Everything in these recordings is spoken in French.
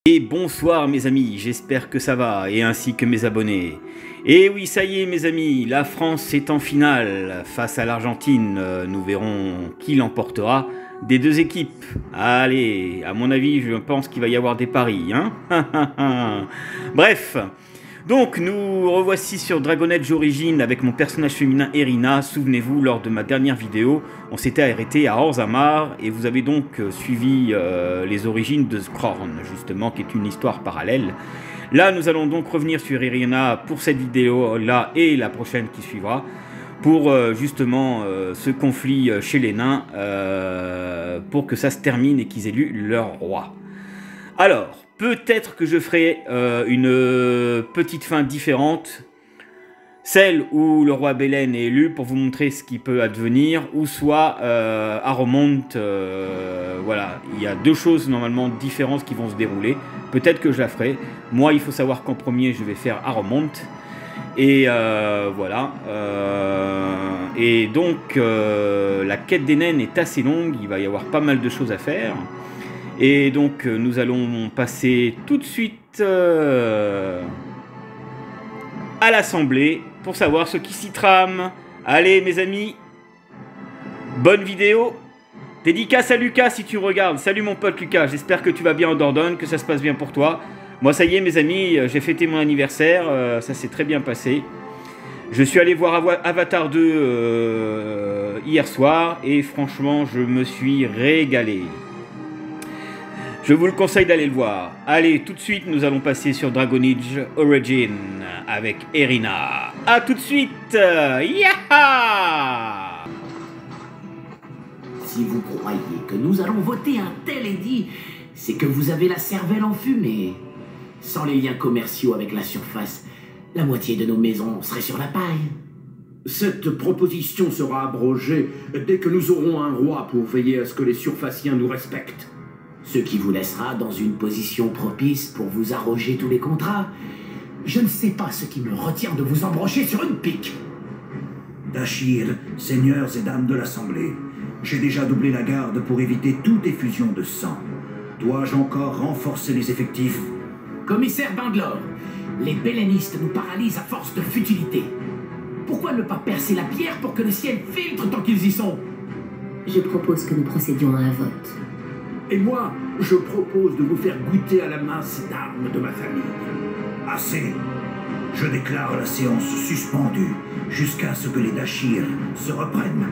Et bonsoir mes amis, j'espère que ça va, et ainsi que mes abonnés. Et oui, ça y est mes amis, la France est en finale face à l'Argentine. Nous verrons qui l'emportera des deux équipes. Allez, à mon avis, je pense qu'il va y avoir des paris, hein. Bref, donc nous revoici sur Dragon Age Origins avec mon personnage féminin Erina. Souvenez-vous, lors de ma dernière vidéo, on s'était arrêté à Orzammar et vous avez donc suivi les origines de Skorn, justement, qui est une histoire parallèle. Là, nous allons donc revenir sur Erina pour cette vidéo-là et la prochaine qui suivra, pour justement ce conflit chez les nains, pour que ça se termine et qu'ils éluvent leur roi. Alors, peut-être que je ferai une petite fin différente, celle où le roi Belen est élu pour vous montrer ce qui peut advenir, ou soit Aromont. Voilà, il y a deux choses normalement différentes qui vont se dérouler. Peut-être que je la ferai. Moi, il faut savoir qu'en premier, je vais faire Aromont. Et voilà. Et donc, la quête des naines est assez longue. Il va y avoir pas mal de choses à faire. Et donc, nous allons passer tout de suite à l'Assemblée pour savoir ce qui s'y trame. Allez, mes amis, bonne vidéo. Dédicace à Lucas si tu regardes. Salut mon pote Lucas, j'espère que tu vas bien en Dordogne, que ça se passe bien pour toi. Moi, ça y est, mes amis, j'ai fêté mon anniversaire, ça s'est très bien passé. Je suis allé voir Avatar 2 hier soir et franchement, je me suis régalé. Je vous le conseille d'aller le voir. Allez, tout de suite, nous allons passer sur Dragon Age Origins avec Erina. A tout de suite. Yaha! Si vous croyez que nous allons voter un tel édit, c'est que vous avez la cervelle enfumée. Sans les liens commerciaux avec la surface, la moitié de nos maisons serait sur la paille. Cette proposition sera abrogée dès que nous aurons un roi pour veiller à ce que les surfaciens nous respectent. Ce qui vous laissera dans une position propice pour vous arroger tous les contrats. Je ne sais pas ce qui me retient de vous embrocher sur une pique. Dashir, seigneurs et dames de l'Assemblée, j'ai déjà doublé la garde pour éviter toute effusion de sang. Dois-je encore renforcer les effectifs? Commissaire Bangalore, les bellénistes nous paralysent à force de futilité. Pourquoi ne pas percer la pierre pour que le ciel filtre tant qu'ils y sont? Je propose que nous procédions à un vote. Et moi, je propose de vous faire goûter à la masse d'armes de ma famille. Assez. Je déclare la séance suspendue jusqu'à ce que les Dashir se reprennent.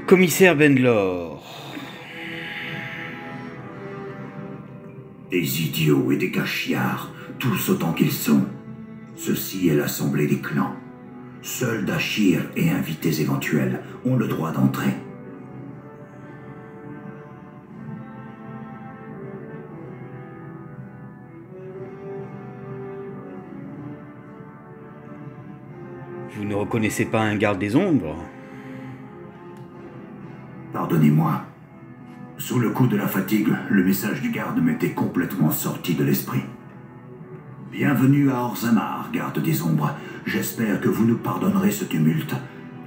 Commissaire Bangalore. Des idiots et des cachiards, tous autant qu'ils sont. Ceci est l'assemblée des clans. Seuls Dashir et invités éventuels ont le droit d'entrer. Vous ne reconnaissez pas un garde des ombres? Pardonnez-moi. Sous le coup de la fatigue, le message du garde m'était complètement sorti de l'esprit. Bienvenue à Orzammar, garde des ombres. J'espère que vous nous pardonnerez ce tumulte.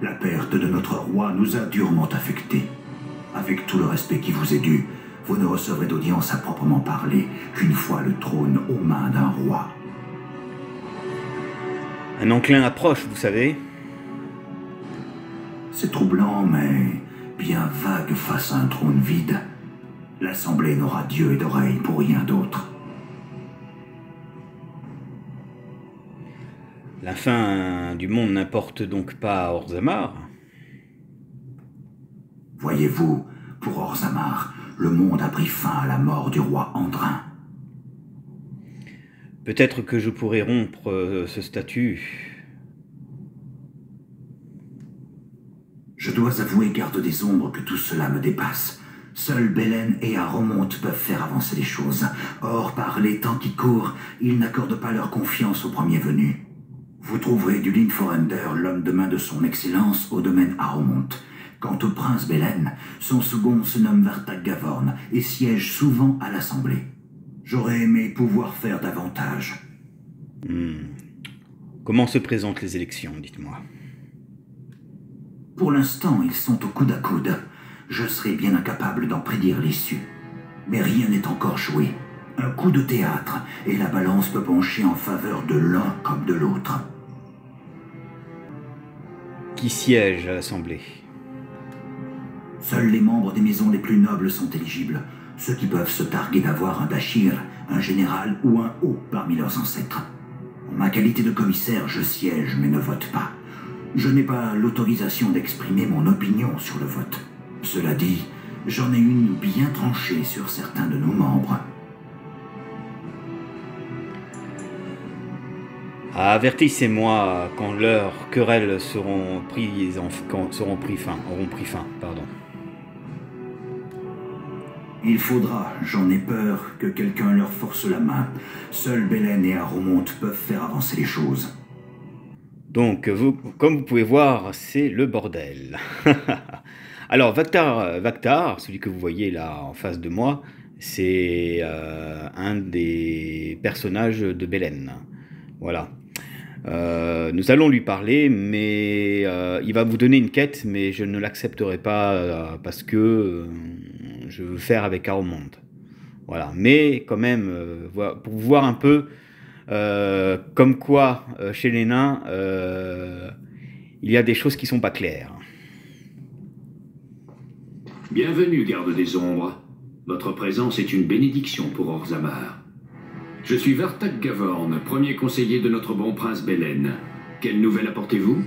La perte de notre roi nous a durement affectés. Avec tout le respect qui vous est dû, vous ne recevrez d'audience à proprement parler qu'une fois le trône aux mains d'un roi. Un enclin approche, vous savez. C'est troublant, mais bien vague face à un trône vide. L'Assemblée n'aura d'yeux et d'oreilles pour rien d'autre. La fin du monde n'importe donc pas à Orzammar. Voyez-vous, pour Orzammar, le monde a pris fin à la mort du roi Andrin. Peut-être que je pourrais rompre ce statut. Je dois avouer, garde des ombres, que tout cela me dépasse. Seuls Belen et Aromont peuvent faire avancer les choses. Or, par les temps qui courent, ils n'accordent pas leur confiance au premier venu. Vous trouverez du Linforender, l'homme de main de son excellence, au domaine Aromont. Quant au prince Belen, son second se nomme Vartag Gavorn et siège souvent à l'Assemblée. J'aurais aimé pouvoir faire davantage. Comment se présentent les élections, dites-moi? Pour l'instant, ils sont au coude à coude. Je serais bien incapable d'en prédire l'issue. Mais rien n'est encore joué. Un coup de théâtre, et la balance peut pencher en faveur de l'un comme de l'autre. Qui siège à l'Assemblée? Seuls les membres des maisons les plus nobles sont éligibles. Ceux qui peuvent se targuer d'avoir un Dashir, un général ou un haut parmi leurs ancêtres. En ma qualité de commissaire, je siège mais ne vote pas. Je n'ai pas l'autorisation d'exprimer mon opinion sur le vote. Cela dit, j'en ai une bien tranchée sur certains de nos membres. Avertissez-moi quand leurs querelles auront pris fin. Il faudra, j'en ai peur, que quelqu'un leur force la main. Seuls Belen et Aromont peuvent faire avancer les choses. Donc, comme vous pouvez voir, c'est le bordel. Alors, Vaktar, celui que vous voyez là en face de moi, c'est un des personnages de Belen. Voilà. Nous allons lui parler, mais il va vous donner une quête, mais je ne l'accepterai pas parce que je veux faire avec Aromont. Voilà. Mais quand même, pour voir un peu comme quoi chez les nains, il y a des choses qui sont pas claires. Bienvenue, garde des ombres. Votre présence est une bénédiction pour Orzammar. Je suis Vartak Gavorn, premier conseiller de notre bon prince Belen. Quelle nouvelle apportez-vous?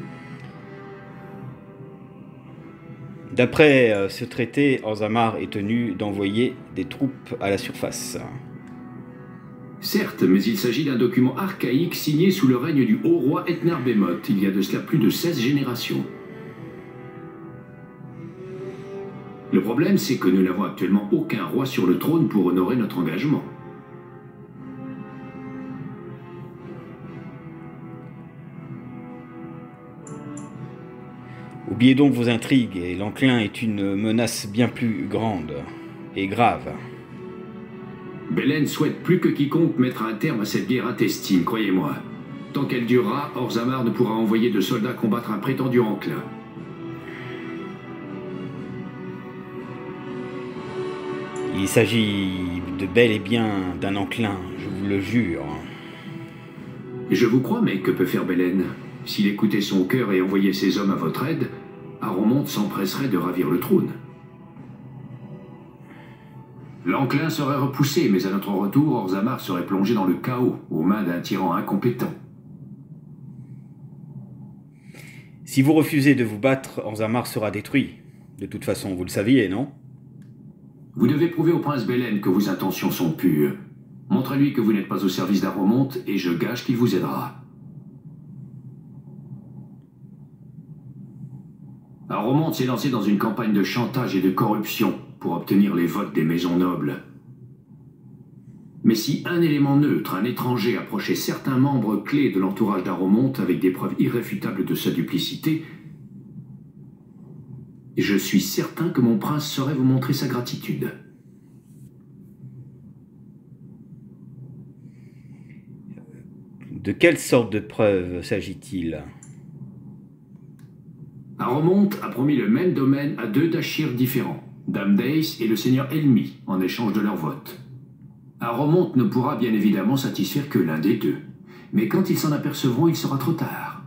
D'après ce traité, Orzammar est tenu d'envoyer des troupes à la surface. Certes, mais il s'agit d'un document archaïque signé sous le règne du haut roi Etnarbemoth, il y a de cela plus de 16 générations. Le problème, c'est que nous n'avons actuellement aucun roi sur le trône pour honorer notre engagement. Oubliez donc vos intrigues, et l'enclin est une menace bien plus grande et grave. Belen souhaite plus que quiconque mettre un terme à cette guerre intestine, croyez-moi. Tant qu'elle durera, Orzammar ne pourra envoyer de soldats combattre un prétendu enclin. Il s'agit de bel et bien d'un enclin, je vous le jure. Je vous crois, mais que peut faire Belen? S'il écoutait son cœur et envoyait ses hommes à votre aide, Aromont s'empresserait de ravir le trône. L'enclin serait repoussé, mais à notre retour, Orzammar serait plongé dans le chaos, aux mains d'un tyran incompétent. Si vous refusez de vous battre, Orzammar sera détruit. De toute façon, vous le saviez, non? Vous devez prouver au prince Belen que vos intentions sont pures. Montrez-lui que vous n'êtes pas au service d'Aromont, et je gage qu'il vous aidera. Aromont s'est lancé dans une campagne de chantage et de corruption pour obtenir les votes des maisons nobles. Mais si un élément neutre, un étranger, approchait certains membres clés de l'entourage d'Aromont avec des preuves irréfutables de sa duplicité, je suis certain que mon prince saurait vous montrer sa gratitude. De quelle sorte de preuves s'agit-il? Aromont a promis le même domaine à deux Dashirs différents, Dame Dace et le seigneur Elmi, en échange de leur vote. Aromont ne pourra bien évidemment satisfaire que l'un des deux, mais quand ils s'en apercevront, il sera trop tard.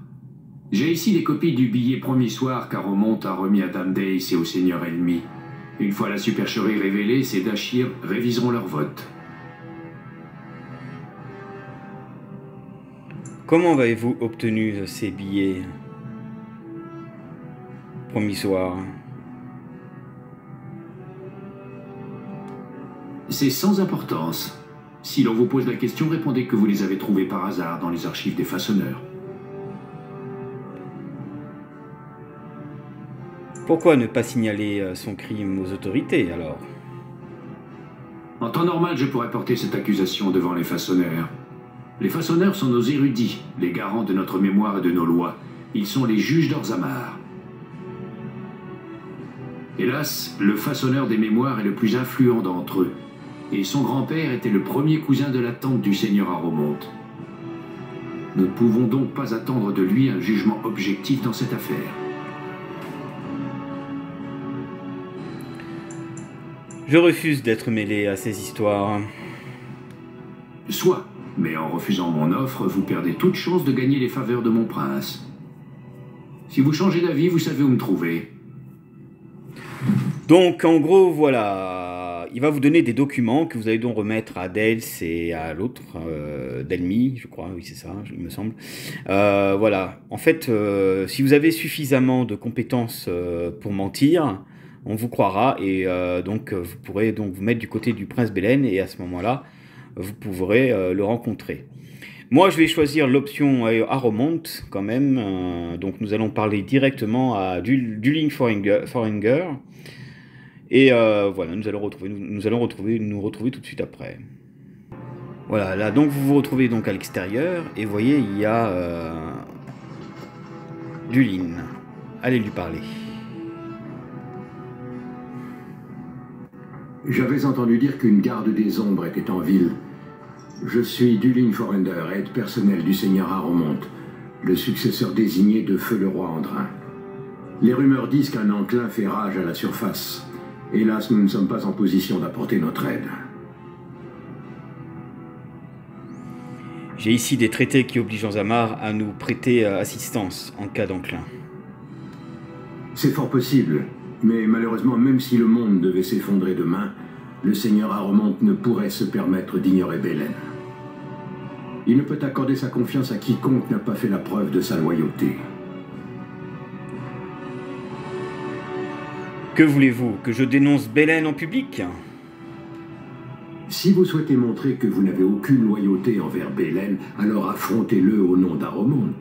J'ai ici les copies du billet promissoire qu'Aromont a remis à Dame Dace et au seigneur Elmi. Une fois la supercherie révélée, ces Dashirs réviseront leur vote. Comment avez-vous obtenu ces billets promissoires? C'est sans importance. Si l'on vous pose la question, répondez que vous les avez trouvés par hasard dans les archives des façonneurs. Pourquoi ne pas signaler son crime aux autorités, alors? En temps normal, je pourrais porter cette accusation devant les façonneurs. Les façonneurs sont nos érudits, les garants de notre mémoire et de nos lois. Ils sont les juges d'Orzammar. Hélas, le façonneur des mémoires est le plus influent d'entre eux. Et son grand-père était le premier cousin de la tante du seigneur Aromont. Nous ne pouvons donc pas attendre de lui un jugement objectif dans cette affaire. Je refuse d'être mêlé à ces histoires. Soit, mais en refusant mon offre, vous perdez toute chance de gagner les faveurs de mon prince. Si vous changez d'avis, vous savez où me trouver. Donc, en gros, voilà. Il va vous donner des documents que vous allez donc remettre à Dales et à l'autre, Delmy, je crois, oui c'est ça, il me semble. Voilà. En fait, si vous avez suffisamment de compétences pour mentir, on vous croira et donc vous pourrez donc vous mettre du côté du prince Belen et à ce moment-là, vous pourrez le rencontrer. Moi, je vais choisir l'option Harrowmont quand même. Donc, nous allons parler directement à Dulling Foreigner. Et voilà, nous allons nous retrouver tout de suite après. Voilà, là, donc vous vous retrouvez donc à l'extérieur et vous voyez, il y a Dulling. Allez lui parler. J'avais entendu dire qu'une garde des ombres était en ville. Je suis Dulling Foreigner, aide personnel du seigneur Harrowmont, le successeur désigné de Feu le Roi Andrin. Les rumeurs disent qu'un enclin fait rage à la surface. Hélas, nous ne sommes pas en position d'apporter notre aide. J'ai ici des traités qui obligent Orzammar à nous prêter assistance en cas d'enclin. C'est fort possible, mais malheureusement, même si le monde devait s'effondrer demain, le seigneur Harrowmont ne pourrait se permettre d'ignorer Belen. Il ne peut accorder sa confiance à quiconque n'a pas fait la preuve de sa loyauté. Que voulez-vous? Que je dénonce Belen en public? Si vous souhaitez montrer que vous n'avez aucune loyauté envers Belen, alors affrontez-le au nom d'Harrowmont.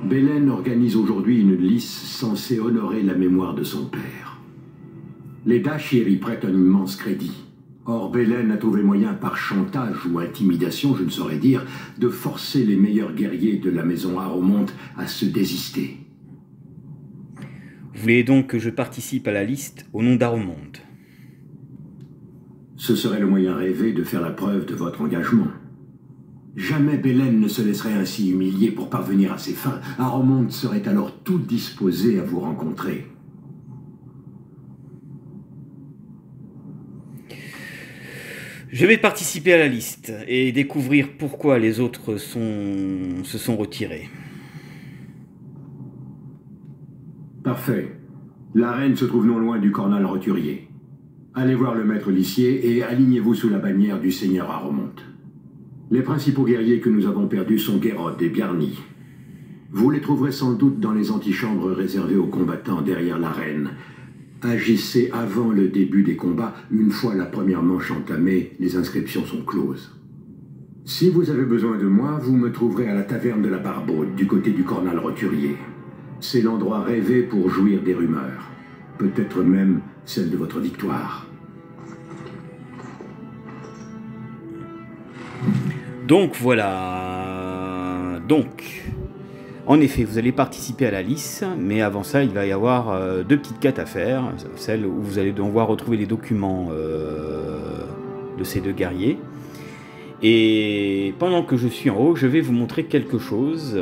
Belen organise aujourd'hui une lice censée honorer la mémoire de son père. Les Dashir y prêtent un immense crédit. Or, Belen a trouvé moyen par chantage ou intimidation, je ne saurais dire, de forcer les meilleurs guerriers de la maison Harrowmont à se désister. Vous voulez donc que je participe à la liste au nom d'Harrowmont? Ce serait le moyen rêvé de faire la preuve de votre engagement. Jamais Belen ne se laisserait ainsi humilier pour parvenir à ses fins. Harrowmont serait alors tout disposé à vous rencontrer. Je vais participer à la liste et découvrir pourquoi les autres se sont retirés. Parfait. L'arène se trouve non loin du cornal roturier. Allez voir le maître lissier et alignez-vous sous la bannière du seigneur Harrowmont. Les principaux guerriers que nous avons perdus sont Gerod et Bjarni. Vous les trouverez sans doute dans les antichambres réservées aux combattants derrière l'arène. Agissez avant le début des combats. Une fois la première manche entamée, les inscriptions sont closes. Si vous avez besoin de moi, vous me trouverez à la taverne de la Barbaude, du côté du cornal roturier. C'est l'endroit rêvé pour jouir des rumeurs. Peut-être même celle de votre victoire. Donc voilà. Donc, en effet, vous allez participer à la lice, mais avant ça, il va y avoir deux petites quêtes à faire. Celle où vous allez devoir retrouver les documents de ces deux guerriers. Et pendant que je suis en haut, je vais vous montrer quelque chose.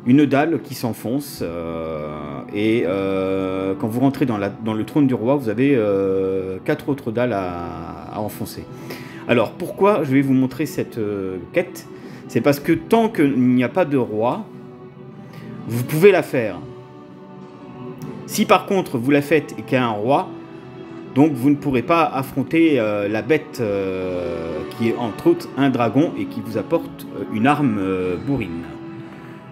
Une dalle qui s'enfonce. Quand vous rentrez dans le trône du roi, vous avez 4 autres dalles à enfoncer. Alors, pourquoi je vais vous montrer cette quête? C'est parce que tant qu'il n'y a pas de roi, vous pouvez la faire. Si par contre vous la faites et qu'il y a un roi, donc vous ne pourrez pas affronter la bête qui est entre autres un dragon et qui vous apporte une arme bourrine.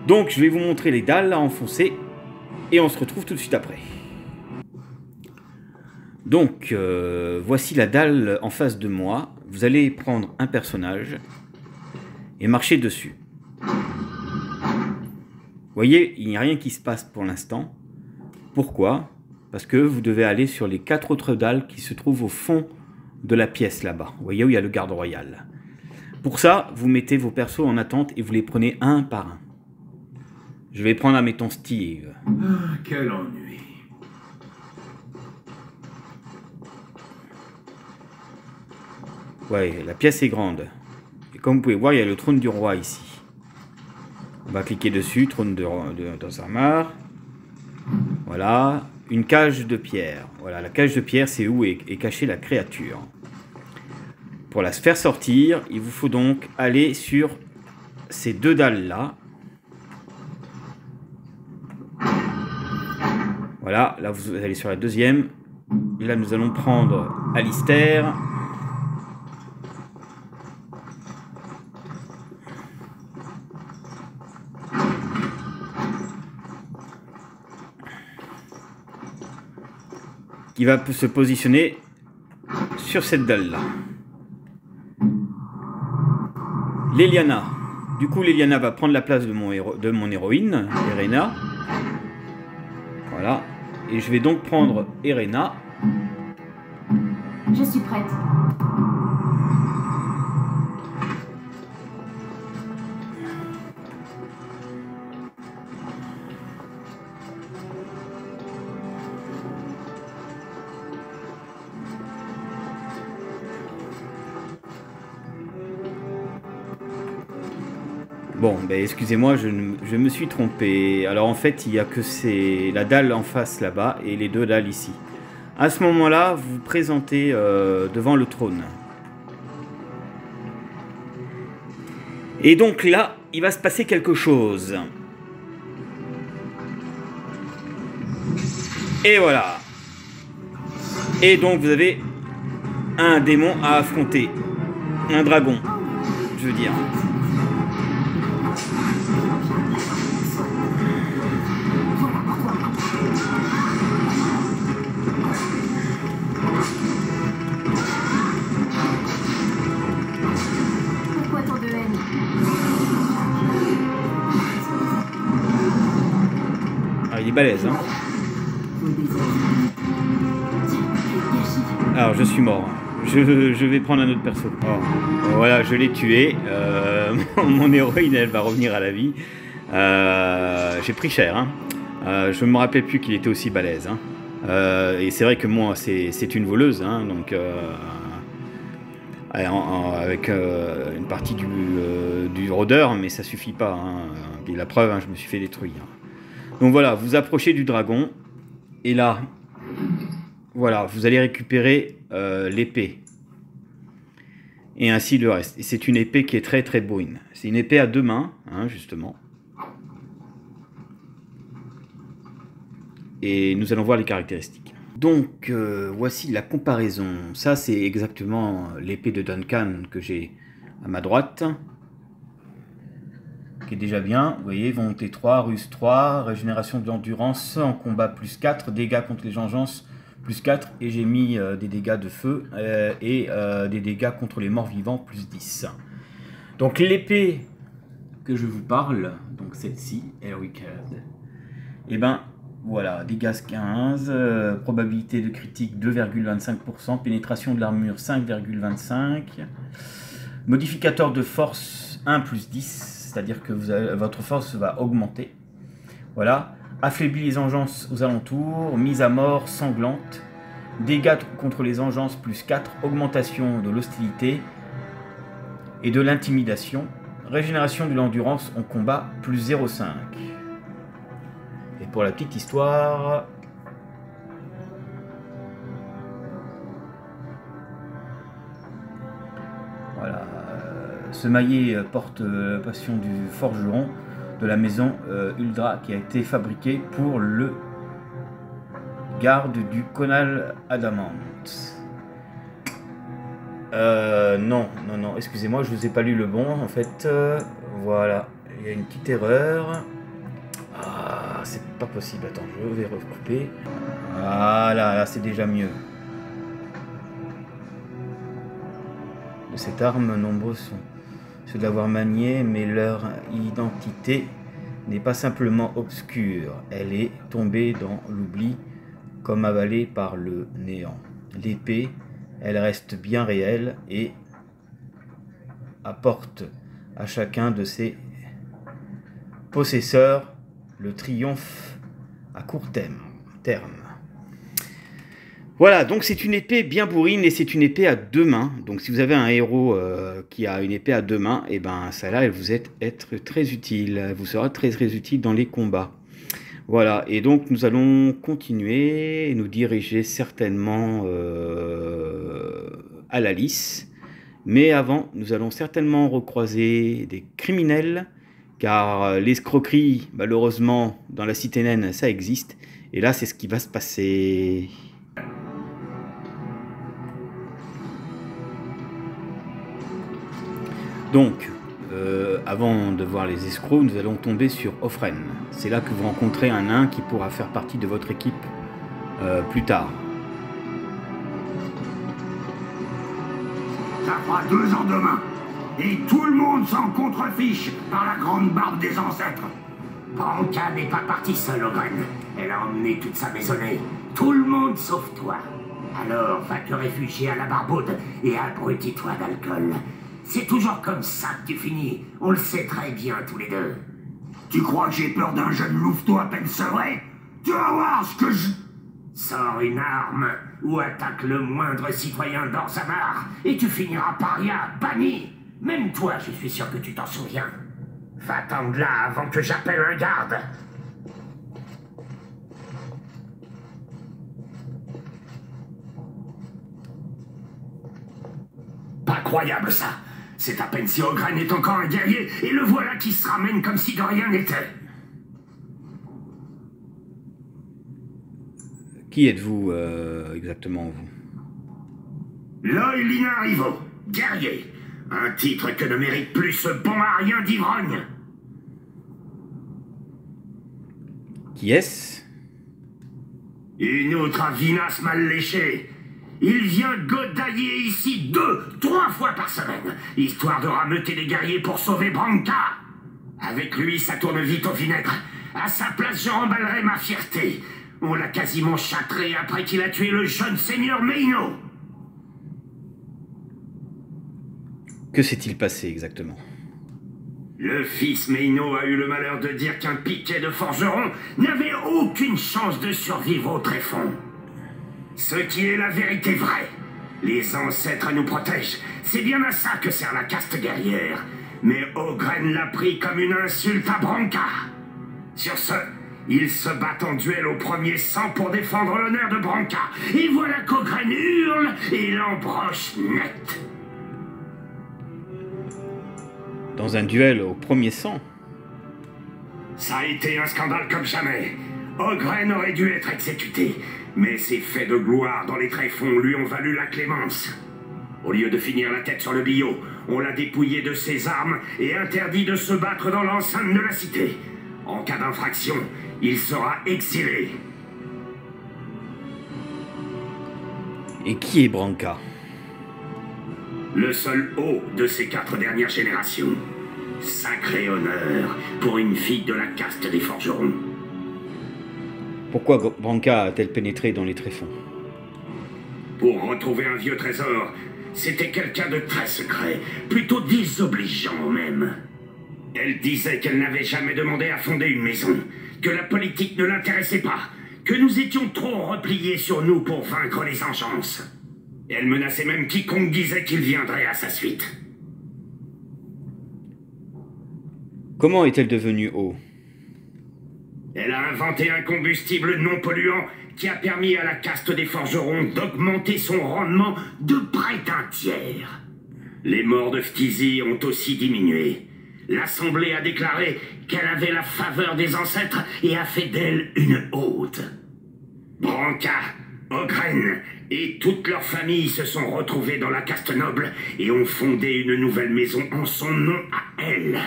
Donc je vais vous montrer les dalles à enfoncer et on se retrouve tout de suite après. Donc voici la dalle en face de moi. Vous allez prendre un personnage et marcher dessus. Vous voyez, il n'y a rien qui se passe pour l'instant. Pourquoi? Parce que vous devez aller sur les 4 autres dalles qui se trouvent au fond de la pièce là-bas. Vous voyez où il y a le garde royal. Pour ça, vous mettez vos persos en attente et vous les prenez un par un. Je vais prendre, admettons, Steve. Ah, quel ennui. Ouais, la pièce est grande. Et comme vous pouvez voir, il y a le trône du roi ici. On va cliquer dessus, trône d'Orzammar. Voilà, une cage de pierre. Voilà, la cage de pierre, c'est où est cachée la créature. Pour la faire sortir, il vous faut donc aller sur ces deux dalles-là. Voilà, là vous allez sur la deuxième. Et là, nous allons prendre Alistair. Qui va se positionner sur cette dalle-là. Leliana. Du coup, Leliana va prendre la place de mon héroïne, Erena. Voilà. Et je vais donc prendre Erena. Je suis prête. Bon, ben excusez-moi, je me suis trompé. Alors en fait, il n'y a que la dalle en face là-bas et les deux dalles ici. À ce moment-là, vous vous présentez devant le trône. Et donc là, il va se passer quelque chose. Et voilà. Et donc vous avez un démon à affronter. Un dragon, je veux dire. Pourquoi tant de haine? Ah, il est balèze, hein. Alors, je suis mort. Je vais prendre un autre perso. Oh. Voilà, je l'ai tué. Mon héroïne, elle va revenir à la vie. J'ai pris cher. Hein. Je ne me rappelais plus qu'il était aussi balèze. Hein. Et c'est vrai que moi, c'est une voleuse. Hein, donc, avec une partie du rôdeur, mais ça suffit pas. Hein. Et la preuve, hein, je me suis fait détruire. Donc voilà, vous approchez du dragon. Et là, voilà, vous allez récupérer l'épée. Et ainsi le reste. Et c'est une épée qui est très très bourrine. C'est une épée à deux mains, hein, justement. Et nous allons voir les caractéristiques. Donc, voici la comparaison. Ça, c'est exactement l'épée de Duncan que j'ai à ma droite. Qui est déjà bien. Vous voyez, volonté 3, ruse 3, régénération de l'endurance en combat plus 4, dégâts contre les engences plus 4, et j'ai mis des dégâts de feu et des dégâts contre les morts vivants plus 10. Donc l'épée que je vous parle, donc celle-ci, Ericard, et ben voilà, dégâts 15, probabilité de critique 2,25%, pénétration de l'armure 5,25, modificateur de force 1 plus 10, c'est-à-dire que votre force va augmenter. Voilà. Affaiblit les engences aux alentours, mise à mort sanglante, dégâts contre les engences plus 4, augmentation de l'hostilité et de l'intimidation, régénération de l'endurance en combat plus 0,5. Et pour la petite histoire, voilà, ce maillet porte la passion du forgeron de la maison Uldra qui a été fabriqué pour le garde du Conal Adamant. Non, excusez-moi, je vous ai pas lu le bon en fait. Voilà, il y a une petite erreur. Ah, c'est pas possible, attends, je vais recouper. Voilà, là c'est déjà mieux. De cette arme, nombreux sont ceux de l'avoir maniée, mais leur identité n'est pas simplement obscure, elle est tombée dans l'oubli, comme avalée par le néant. L'épée, elle reste bien réelle et apporte à chacun de ses possesseurs le triomphe à court terme. Voilà, donc c'est une épée bien bourrine et c'est une épée à 2 mains. Donc si vous avez un héros qui a une épée à 2 mains, et ben celle-là, elle vous être très utile. Elle vous sera très utile dans les combats. Voilà, et donc nous allons continuer et nous diriger certainement à la lice. Mais avant, nous allons certainement recroiser des criminels, car l'escroquerie, malheureusement, dans la cité naine, ça existe. Et là, c'est ce qui va se passer. Donc, avant de voir les escrocs, nous allons tomber sur Offren. C'est là que vous rencontrez un nain qui pourra faire partie de votre équipe plus tard. Ça fera 2 ans demain. Et tout le monde s'en contrefiche par la grande barbe des ancêtres. Branka n'est pas partie seule, Ogren. Elle a emmené toute sa maisonnée. Tout le monde sauf toi. Alors, va te réfugier à la Barbaude et abrutis-toi d'alcool. C'est toujours comme ça que tu finis. On le sait très bien, tous les deux. Tu crois que j'ai peur d'un jeune louveteau à peine sevré? Tu vas voir ce que je... Sors une arme ou attaque le moindre citoyen d'Orzammar et tu finiras paria, banni. Même toi, je suis sûr que tu t'en souviens. Va-t'en de là avant que j'appelle un garde. Pas croyable ça. C'est à peine si Ogren est encore un guerrier et le voilà qui se ramène comme si de rien n'était. Qui êtes-vous exactement, vous? Loy Linarivo, guerrier. Un titre que ne mérite plus ce bon à rien d'ivrogne. Qui est-ce? Une autre avinasse mal léchée. Il vient godailler ici 2, 3 fois par semaine, histoire de rameuter les guerriers pour sauver Branka. Avec lui, ça tourne vite au vinaigre. À sa place, je remballerai ma fierté. On l'a quasiment châtré après qu'il a tué le jeune seigneur Meino. Que s'est-il passé exactement? Le fils Meino a eu le malheur de dire qu'un piquet de forgeron n'avait aucune chance de survivre au tréfonds. Ce qui est la vérité vraie. Les ancêtres nous protègent. C'est bien à ça que sert la caste guerrière. Mais Ogren l'a pris comme une insulte à Branka. Sur ce, ils se battent en duel au premier sang pour défendre l'honneur de Branka. Et voilà qu'Ogren hurle et l'embroche net. Dans un duel au premier sang? Ça a été un scandale comme jamais. Ogren aurait dû être exécuté. Mais ses faits de gloire dans les tréfonds lui ont valu la clémence. Au lieu de finir la tête sur le billot, on l'a dépouillé de ses armes et interdit de se battre dans l'enceinte de la cité. En cas d'infraction, il sera exilé. Et qui est Branka? Le seul haut de ces 4 dernières générations. Sacré honneur pour une fille de la caste des forgerons. Pourquoi Branka a-t-elle pénétré dans les tréfonds? Pour retrouver un vieux trésor, c'était quelqu'un de très secret, plutôt désobligeant même. Elle disait qu'elle n'avait jamais demandé à fonder une maison, que la politique ne l'intéressait pas, que nous étions trop repliés sur nous pour vaincre les engences. Elle menaçait même quiconque disait qu'il viendrait à sa suite. Comment est-elle devenue haut? Elle a inventé un combustible non polluant qui a permis à la caste des forgerons d'augmenter son rendement de près d'un tiers. Les morts de Phtisie ont aussi diminué. L'Assemblée a déclaré qu'elle avait la faveur des ancêtres et a fait d'elle une hôte. Branka, Ogren et toute leur famille se sont retrouvés dans la caste noble et ont fondé une nouvelle maison en son nom à elle.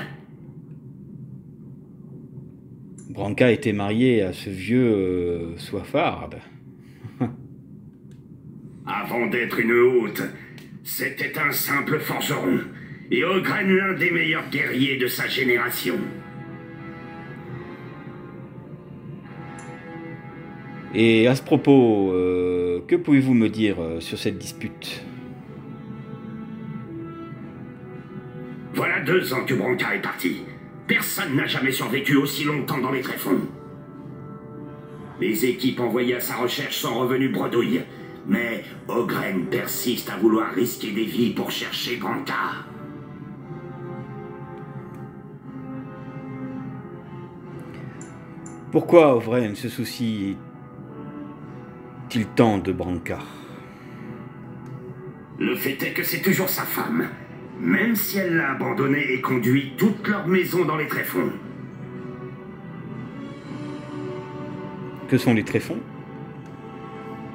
Branka était mariée à ce vieux soifarde. Avant d'être une hôte, c'était un simple forgeron. Et Ogren l'un des meilleurs guerriers de sa génération. Et à ce propos, que pouvez-vous me dire sur cette dispute? Voilà 2 ans que Branka est parti. Personne n'a jamais survécu aussi longtemps dans les tréfonds. Les équipes envoyées à sa recherche sont revenues bredouilles. Mais Ogren persiste à vouloir risquer des vies pour chercher Branka. Pourquoi Ogren se soucie-t-il tant de Branka? Le fait est que c'est toujours sa femme, même si elle l'a abandonné et conduit toute leur maison dans les tréfonds. Que sont les tréfonds?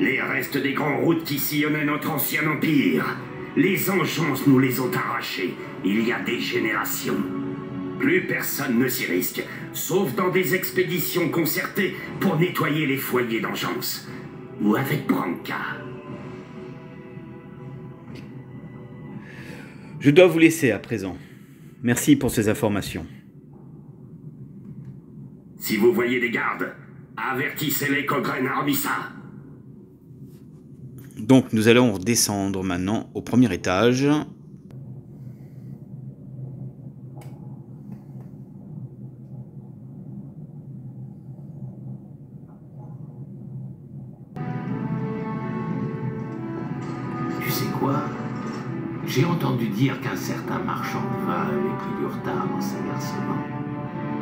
Les restes des grandes routes qui sillonnaient notre ancien empire. Les engeances nous les ont arrachés, il y a des générations. Plus personne ne s'y risque, sauf dans des expéditions concertées pour nettoyer les foyers d'engeance. Ou avec Branka. Je dois vous laisser à présent. Merci pour ces informations. Si vous voyez des gardes, avertissez-les qu'Ogren a remis ça. Donc nous allons descendre maintenant au premier étage. Tu sais quoi? J'ai entendu dire qu'un certain marchand de vin avait pris du retard dans ses versements.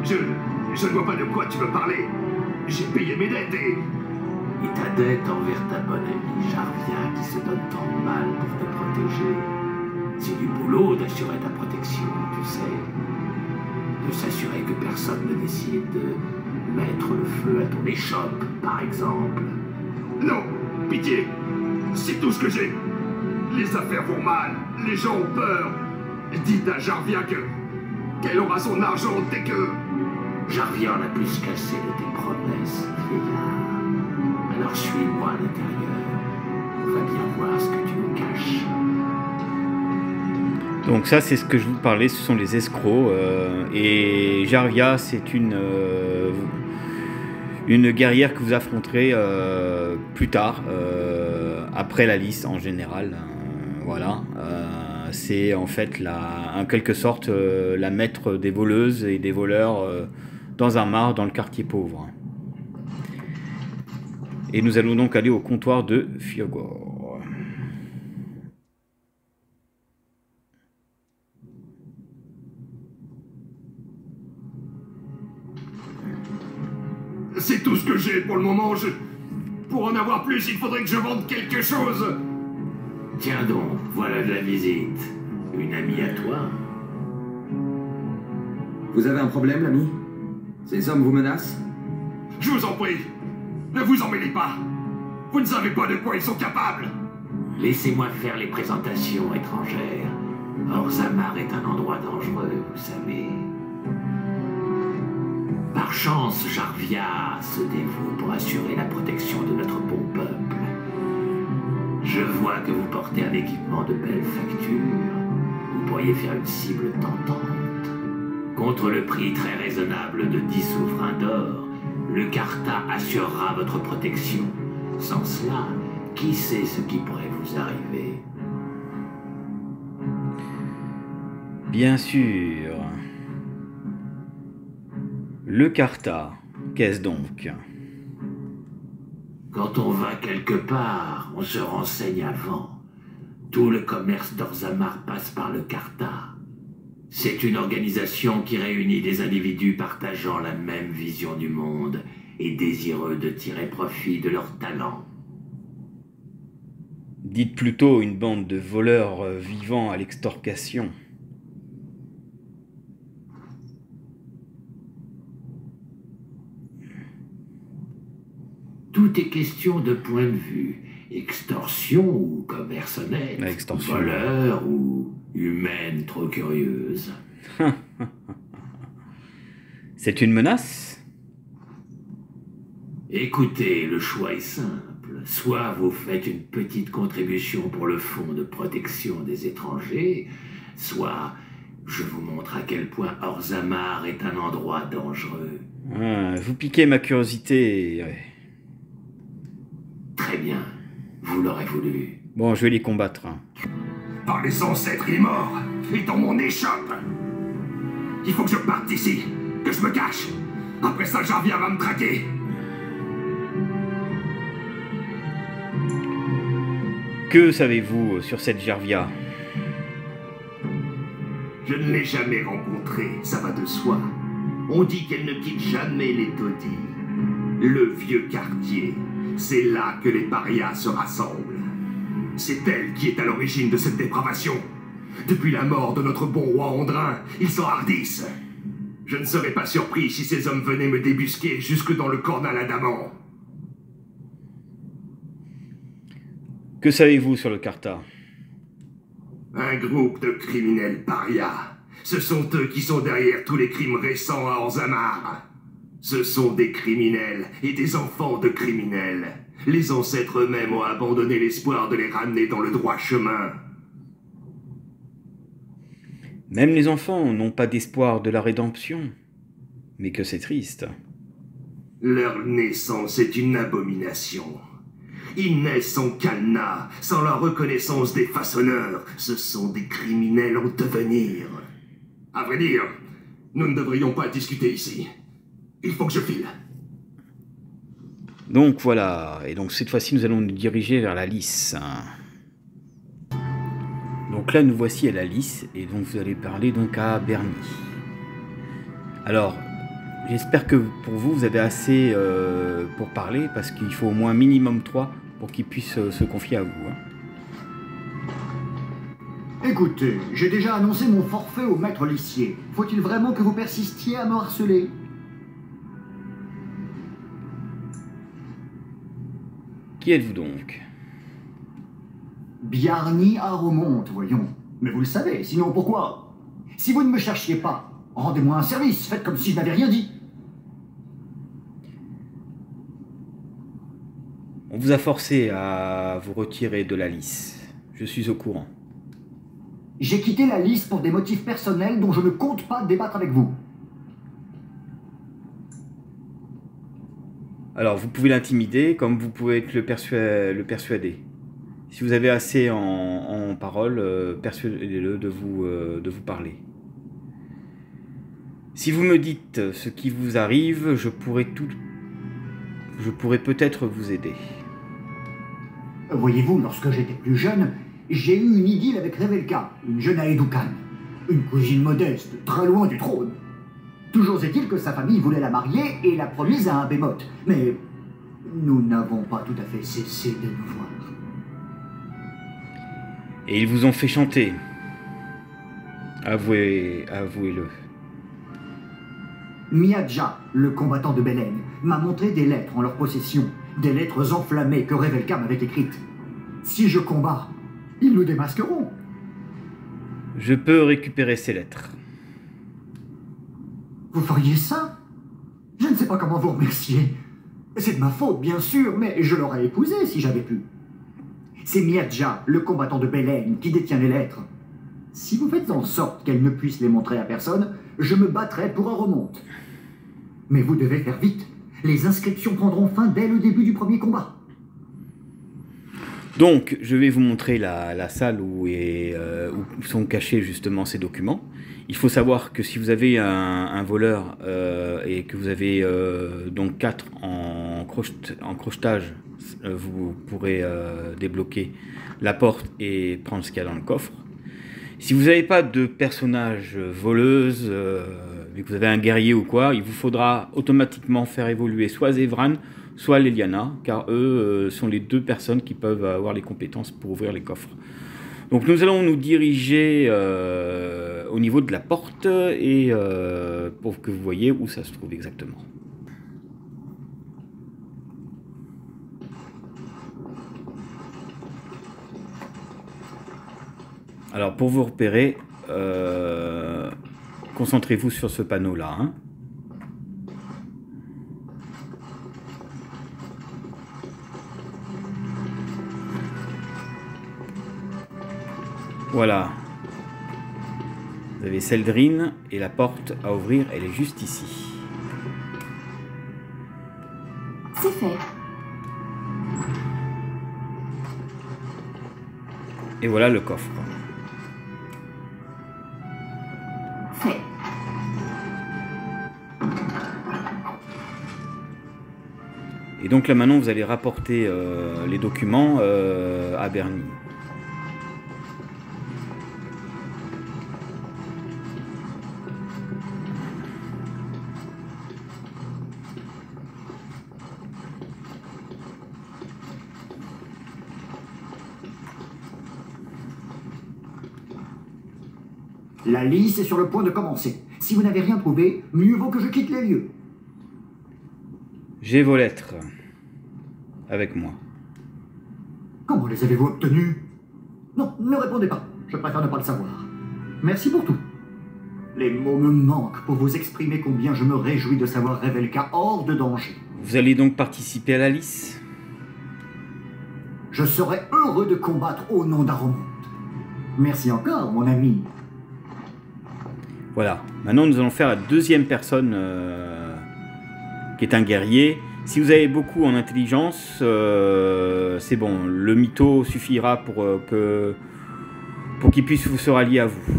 Je ne vois pas de quoi tu veux parler. J'ai payé mes dettes et ta dette envers ta bonne amie Jarvia qui se donne tant de mal pour te protéger. C'est du boulot d'assurer ta protection, tu sais. De s'assurer que personne ne décide de mettre le feu à ton échoppe, par exemple. Non, pitié. C'est tout ce que j'ai. Les affaires vont mal, les gens ont peur. Dites à Jarvia qu'elle aura son argent dès que... Jarvia en a plus cassé de tes promesses, vieillard. Alors suis-moi à l'intérieur. On va bien voir ce que tu nous caches. Donc ça, c'est ce que je vous parlais, ce sont les escrocs. Et Jarvia, c'est une guerrière que vous affronterez plus tard, après la liste en général. Voilà. C'est en fait, en quelque sorte, la maître des voleuses et des voleurs dans un mar dans le quartier pauvre. Et nous allons donc aller au comptoir de Fiogor. C'est tout ce que j'ai pour le moment. Pour en avoir plus, il faudrait que je vende quelque chose. Tiens donc, voilà de la visite. Une amie à toi. Vous avez un problème, l'ami? Ces hommes vous menacent? Je vous en prie, ne vous en mêlez pas. Vous ne savez pas de quoi ils sont capables. Laissez-moi faire les présentations étrangères. Orzammar est un endroit dangereux, vous savez. Par chance, Jarvia se dévoue pour assurer la protection de notre bon peuple. Je vois que vous portez un équipement de belle facture. Vous pourriez faire une cible tentante. Contre le prix très raisonnable de 10 souverains d'or, le Carta assurera votre protection. Sans cela, qui sait ce qui pourrait vous arriver? Bien sûr. Le Carta, qu'est-ce donc? Quand on va quelque part, on se renseigne avant. Tout le commerce d'Orzammar passe par le Carta. C'est une organisation qui réunit des individus partageant la même vision du monde et désireux de tirer profit de leurs talents. Dites plutôt une bande de voleurs vivant à l'extorcation. Tout est question de point de vue. Extorsion ou commerce honnête. Extorsion. Voleur ou humaine trop curieuse. C'est une menace? Écoutez, le choix est simple. Soit vous faites une petite contribution pour le fonds de protection des étrangers, soit je vous montre à quel point Orzammar est un endroit dangereux. Vous piquez ma curiosité. Ouais. Très bien, vous l'aurez voulu. Bon, je vais les combattre. Par les ancêtres morts et dans mon échoppe. Il faut que je parte d'ici, que je me cache. Après ça, Jarvia va me traquer. Que savez-vous sur cette Gervia? Je ne l'ai jamais rencontrée, ça va de soi. On dit qu'elle ne quitte jamais les taudis. Le vieux quartier, c'est là que les parias se rassemblent. C'est elle qui est à l'origine de cette dépravation. Depuis la mort de notre bon roi Andrin, ils s'enhardissent. Je ne serais pas surpris si ces hommes venaient me débusquer jusque dans le cornal adamant. Que savez-vous sur le Carta? Un groupe de criminels parias. Ce sont eux qui sont derrière tous les crimes récents à Orzammar. Ce sont des criminels et des enfants de criminels. Les ancêtres eux-mêmes ont abandonné l'espoir de les ramener dans le droit chemin. Même les enfants n'ont pas d'espoir de la rédemption. Mais que c'est triste. Leur naissance est une abomination. Ils naissent sans cadenas, sans la reconnaissance des façonneurs. Ce sont des criminels en devenir. À vrai dire, nous ne devrions pas discuter ici. Il faut que je file. Donc voilà, et donc cette fois-ci nous allons nous diriger vers la Lys. Donc là nous voici à la Lys, et donc vous allez parler donc à Bernie. Alors, j'espère que pour vous, vous avez assez pour parler, parce qu'il faut au moins minimum 3 pour qu'ils puissent se confier à vous. Écoutez, j'ai déjà annoncé mon forfait au maître Lissier. Faut-il vraiment que vous persistiez à me harceler? Qui êtes-vous donc? Bjarni Aromonte, voyons. Mais vous le savez, sinon pourquoi? Si vous ne me cherchiez pas, rendez-moi un service, faites comme si je n'avais rien dit. On vous a forcé à vous retirer de la Lys. Je suis au courant. J'ai quitté la Lys pour des motifs personnels dont je ne compte pas débattre avec vous. Alors, vous pouvez l'intimider comme vous pouvez le persuader. Si vous avez assez en parole, persuadez-le de vous parler. Si vous me dites ce qui vous arrive, je pourrais peut-être vous aider. Voyez-vous, lorsque j'étais plus jeune, j'ai eu une idylle avec Revelka, une jeune Aedoukan. Une cousine modeste, très loin du trône. Toujours est-il que sa famille voulait la marier et l'a promise à un bémote. Mais nous n'avons pas tout à fait cessé de nous voir. Et ils vous ont fait chanter. Avouez-le. Miadja, le combattant de Belen, m'a montré des lettres en leur possession. Des lettres enflammées que Revelka m'avait écrites. Si je combats, ils nous démasqueront. Je peux récupérer ces lettres. Vous feriez ça? Je ne sais pas comment vous remercier. C'est de ma faute, bien sûr, mais je l'aurais épousée si j'avais pu. C'est Miadja, le combattant de Belen, qui détient les lettres. Si vous faites en sorte qu'elle ne puisse les montrer à personne, je me battrai pour un remonte. Mais vous devez faire vite. Les inscriptions prendront fin dès le début du premier combat. Donc, je vais vous montrer la salle où sont cachés justement ces documents. Il faut savoir que si vous avez un voleur et que vous avez donc 4 en crochetage, vous pourrez débloquer la porte et prendre ce qu'il y a dans le coffre. Si vous n'avez pas de personnage voleuse, vu que vous avez un guerrier ou quoi, il vous faudra automatiquement faire évoluer soit Zevran, soit Leliana, car eux sont les 2 personnes qui peuvent avoir les compétences pour ouvrir les coffres. Donc nous allons nous diriger au niveau de la porte et pour que vous voyez où ça se trouve exactement. Alors pour vous repérer, concentrez-vous sur ce panneau-là. Hein. Voilà. Vous avez Seldrine et la porte à ouvrir, elle est juste ici. C'est fait. Et voilà le coffre. Fait. Et donc là maintenant vous allez rapporter les documents à Bernie. La lice est sur le point de commencer. Si vous n'avez rien trouvé, mieux vaut que je quitte les lieux. J'ai vos lettres avec moi. Comment les avez-vous obtenues? Non, ne répondez pas. Je préfère ne pas le savoir. Merci pour tout. Les mots me manquent pour vous exprimer combien je me réjouis de savoir Revelka hors de danger. Vous allez donc participer à la lice? Je serais heureux de combattre au nom d'Aromont. Merci encore, mon ami. Voilà, maintenant nous allons faire la deuxième personne qui est un guerrier. Si vous avez beaucoup en intelligence, c'est bon, le mytho suffira pour qu'il puisse se rallier à vous.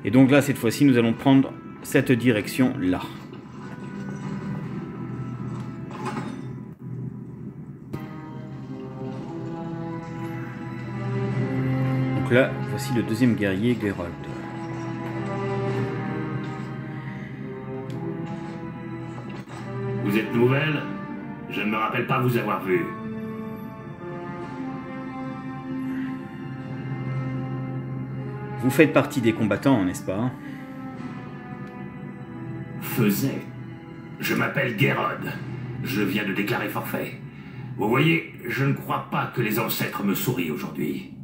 Et donc là, cette fois-ci, nous allons prendre cette direction-là. Donc là, voici le deuxième guerrier, Gerold. Vous êtes nouvelle? Je ne me rappelle pas vous avoir vu. Vous faites partie des combattants, n'est-ce pas? Faisais. Je m'appelle Gerold. Je viens de déclarer forfait. Vous voyez, je ne crois pas que les ancêtres me sourient aujourd'hui.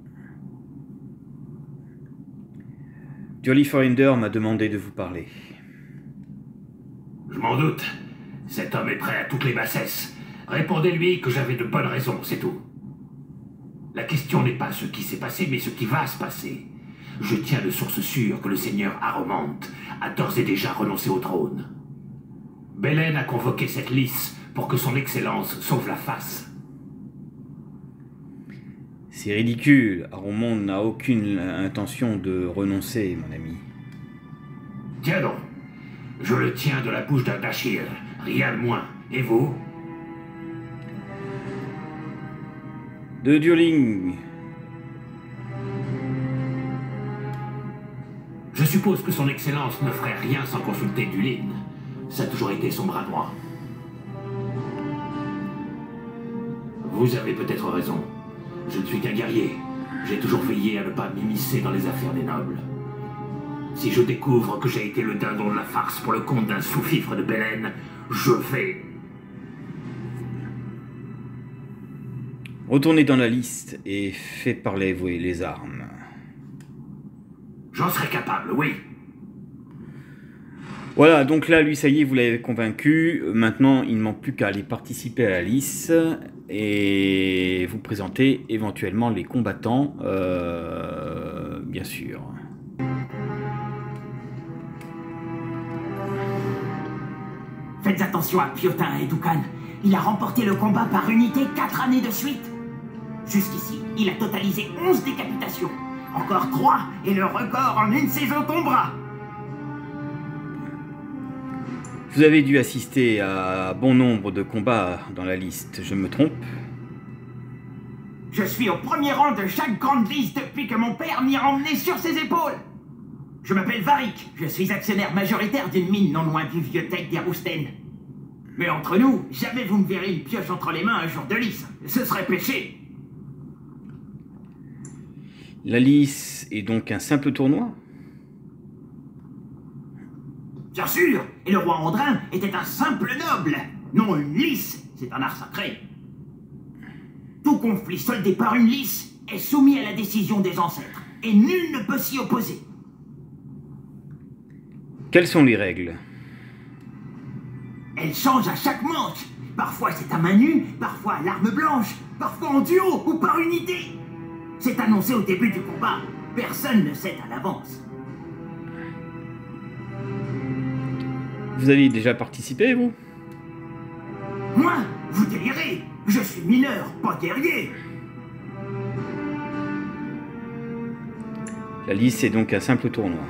Durly Forinder m'a demandé de vous parler. Je m'en doute. Cet homme est prêt à toutes les bassesses. Répondez-lui que j'avais de bonnes raisons, c'est tout. La question n'est pas ce qui s'est passé, mais ce qui va se passer. Je tiens de source sûre que le seigneur Aromont a d'ores et déjà renoncé au trône. Belen a convoqué cette lice pour que son excellence sauve la face. C'est ridicule. Aromont n'a aucune intention de renoncer, mon ami. Tiens donc. Je le tiens de la bouche d'un Dashir. Rien de moins. Et vous? De Durling. Je suppose que son excellence ne ferait rien sans consulter Dulin. Ça a toujours été son bras droit. Vous avez peut-être raison. Je ne suis qu'un guerrier. J'ai toujours veillé à ne pas m'immiscer dans les affaires des nobles. Si je découvre que j'ai été le dindon de la farce pour le compte d'un sous-fifre de Belen, je vais... Retournez dans la liste et faites parler les armes. J'en serais capable, oui. Voilà, donc là, lui, ça y est, vous l'avez convaincu. Maintenant, il ne manque plus qu'à aller participer à la lice et vous présenter éventuellement les combattants, bien sûr. Faites attention à Piotin et Doukan. Il a remporté le combat par unité 4 années de suite. Jusqu'ici, il a totalisé 11 décapitations. Encore 3 et le record en une saison tombera. Vous avez dû assister à bon nombre de combats dans la liste, je me trompe? Je suis au premier rang de chaque grande liste depuis que mon père m'y a emmené sur ses épaules. Je m'appelle Varric, je suis actionnaire majoritaire d'une mine non loin du vieux Tech d'Erousten. Mais entre nous, jamais vous me verrez une pioche entre les mains un jour de lice. Ce serait péché. La lice est donc un simple tournoi? Bien sûr, et le roi Andrin était un simple noble, non une lice, c'est un art sacré. Tout conflit soldé par une lice est soumis à la décision des ancêtres, et nul ne peut s'y opposer. Quelles sont les règles? Elles changent à chaque manche. Parfois c'est à main nue, parfois à l'arme blanche, parfois en duo ou par unité. C'est annoncé au début du combat. Personne ne sait à l'avance. Vous avez déjà participé, vous? Moi? Vous délirez? Je suis mineur, pas guerrier. La lice est donc un simple tournoi.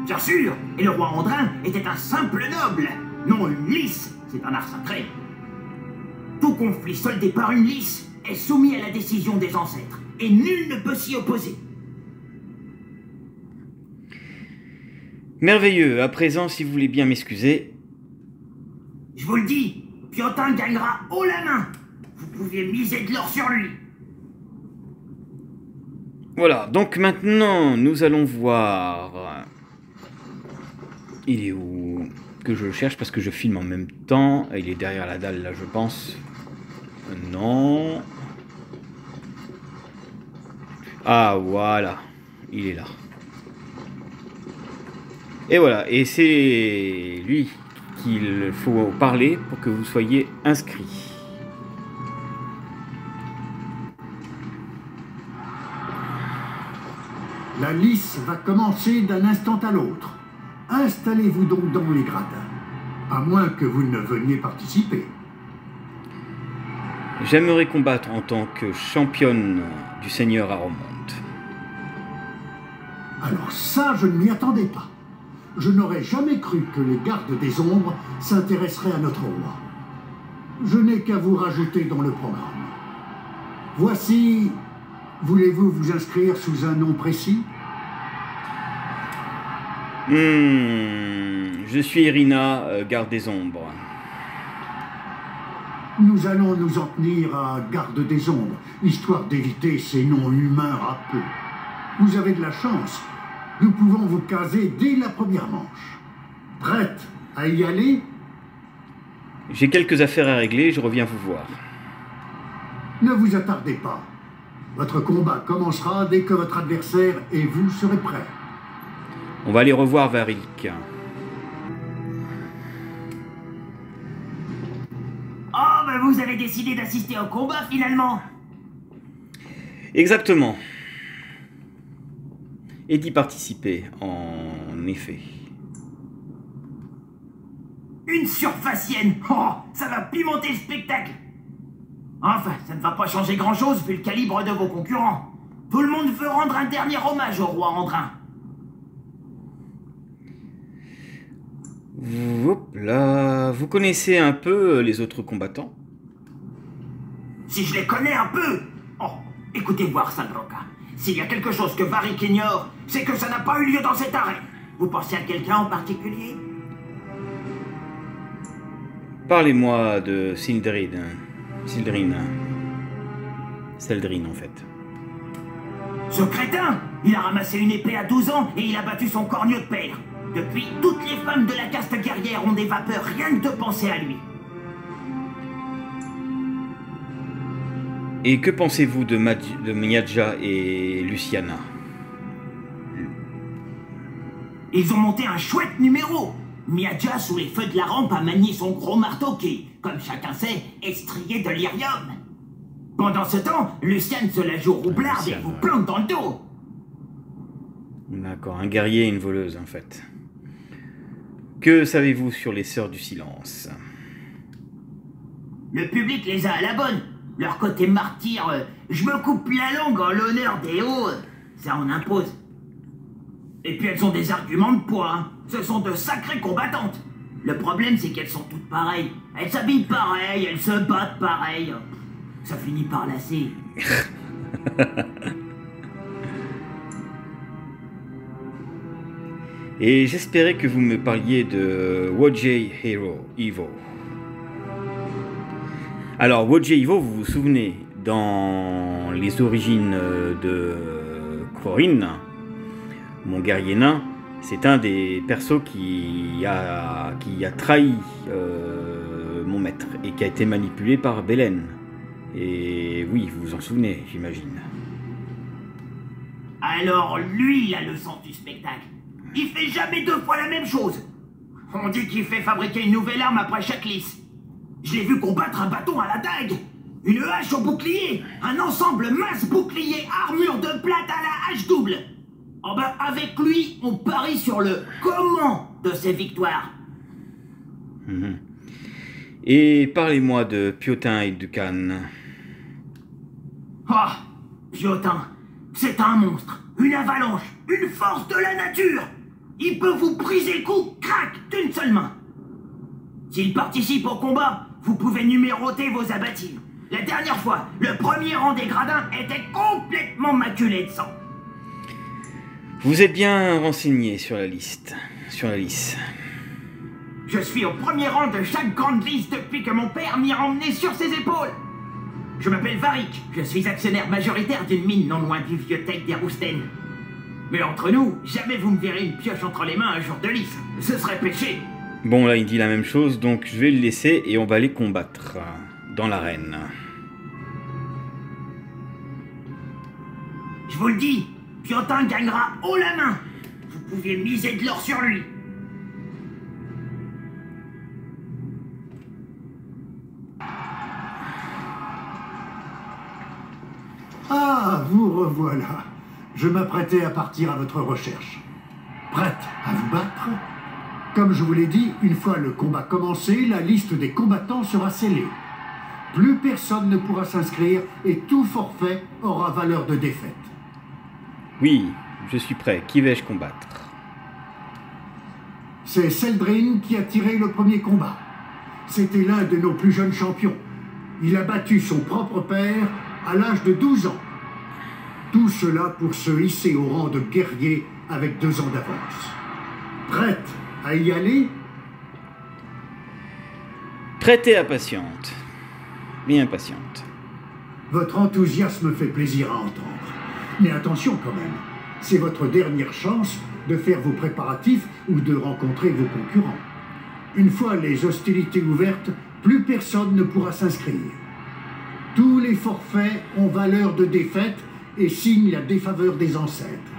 Bien sûr, et le roi Andrin était un simple noble. Non, une lice, c'est un art sacré. Tout conflit soldé par une lice est soumis à la décision des ancêtres, et nul ne peut s'y opposer. Merveilleux. À présent, si vous voulez bien m'excuser. Je vous le dis, Piotin gagnera haut la main. Vous pouviez miser de l'or sur lui. Voilà, donc maintenant, nous allons voir... Il est où? Que je le cherche parce que je filme en même temps. Il est derrière la dalle, là, je pense. Non. Ah, voilà. Il est là. Et voilà, et c'est lui qu'il faut parler pour que vous soyez inscrit. La lice va commencer d'un instant à l'autre. Installez-vous donc dans les gradins, à moins que vous ne veniez participer. J'aimerais combattre en tant que championne du Seigneur Aromont. Alors ça, je ne m'y attendais pas. Je n'aurais jamais cru que les gardes des ombres s'intéresseraient à notre roi. Je n'ai qu'à vous rajouter dans le programme. Voici... Voulez-vous vous inscrire sous un nom précis? Je suis Irina, garde des ombres. Nous allons nous en tenir à garde des ombres, histoire d'éviter ces noms humains râpeux. Vous avez de la chance. Nous pouvons vous caser dès la première manche. Prête à y aller? J'ai quelques affaires à régler, je reviens vous voir. Ne vous attardez pas. Votre combat commencera dès que votre adversaire et vous serez prêts. On va aller revoir Varik. Oh, ben vous avez décidé d'assister au combat finalement. Exactement. Et d'y participer, en effet. Une surfacienne. Oh, ça va pimenter le spectacle. Enfin, ça ne va pas changer grand-chose vu le calibre de vos concurrents. Tout le monde veut rendre un dernier hommage au roi Andrin. Hop là. Vous connaissez un peu les autres combattants? Si je les connais un peu. Oh, écoutez voir ça, Broca. S'il y a quelque chose que Varik ignore, c'est que ça n'a pas eu lieu dans cette arène. Vous pensez à quelqu'un en particulier? Parlez-moi de Sildrin. Seldrin, en fait. Ce crétin, il a ramassé une épée à 12 ans et il a battu son corneau de père. Depuis, toutes les femmes de la caste guerrière ont des vapeurs rien que de penser à lui. Et que pensez-vous de Miadja et Luciana? Ils ont monté un chouette numéro. Miadja, sous les feux de la rampe, a manié son gros marteau qui, comme chacun sait, est strié de lyrium. Pendant ce temps, Luciane se la joue roublarde et vous plante dans le dos. D'accord, un guerrier et une voleuse, en fait. Que savez-vous sur les Sœurs du Silence? Le public les a à la bonne. Leur côté martyr, je me coupe la langue en l'honneur des hauts, ça en impose. Et puis elles ont des arguments de poids, hein. Ce sont de sacrées combattantes. Le problème, c'est qu'elles sont toutes pareilles. Elles s'habillent pareil, elles se battent pareil. Ça finit par lasser. Et j'espérais que vous me parliez de Wojay Evo. Alors, Wojay Evo, vous vous souvenez, dans les origines de Corinne, mon guerrier nain, c'est un des persos qui a trahi mon maître et qui a été manipulé par Belen. Et oui, vous vous en souvenez, j'imagine. Alors lui, il a le sens du spectacle. Il fait jamais deux fois la même chose. On dit qu'il fait fabriquer une nouvelle arme après chaque lice. Je l'ai vu combattre un bâton à la dague, une hache au bouclier, un ensemble mince bouclier armure de plate à la hache double. Oh ben, avec lui, on parie sur le comment de ses victoires. Et parlez-moi de Piotin et Ducan. Ah, Piotin, c'est un monstre, une avalanche, une force de la nature. Il peut vous briser le cou, crac, d'une seule main. S'ils participent au combat, vous pouvez numéroter vos abattis. La dernière fois, le premier rang des gradins était complètement maculé de sang. Vous êtes bien renseigné sur la liste. Je suis au premier rang de chaque grande liste depuis que mon père m'y a emmené sur ses épaules. Je m'appelle Varik, je suis actionnaire majoritaire d'une mine non loin du vieux tech des Rousten. Mais entre nous, jamais vous me verrez une pioche entre les mains un jour de lice. Ce serait péché. Bon, là, il dit la même chose, donc je vais le laisser et on va les combattre dans l'arène. Je vous le dis, Piotin gagnera haut la main. Vous pouviez miser de l'or sur lui. Ah, vous revoilà. Je m'apprêtais à partir à votre recherche. Prête à vous battre? Comme je vous l'ai dit, une fois le combat commencé, la liste des combattants sera scellée. Plus personne ne pourra s'inscrire et tout forfait aura valeur de défaite. Oui, je suis prêt. Qui vais-je combattre? C'est Seldrin qui a tiré le premier combat. C'était l'un de nos plus jeunes champions. Il a battu son propre père à l'âge de 12 ans. Tout cela pour se hisser au rang de guerrier avec 2 ans d'avance. Prête à y aller? Prête et impatiente. Bien impatiente. Votre enthousiasme fait plaisir à entendre. Mais attention quand même, c'est votre dernière chance de faire vos préparatifs ou de rencontrer vos concurrents. Une fois les hostilités ouvertes, plus personne ne pourra s'inscrire. Tous les forfaits ont valeur de défaite et signent la défaveur des ancêtres.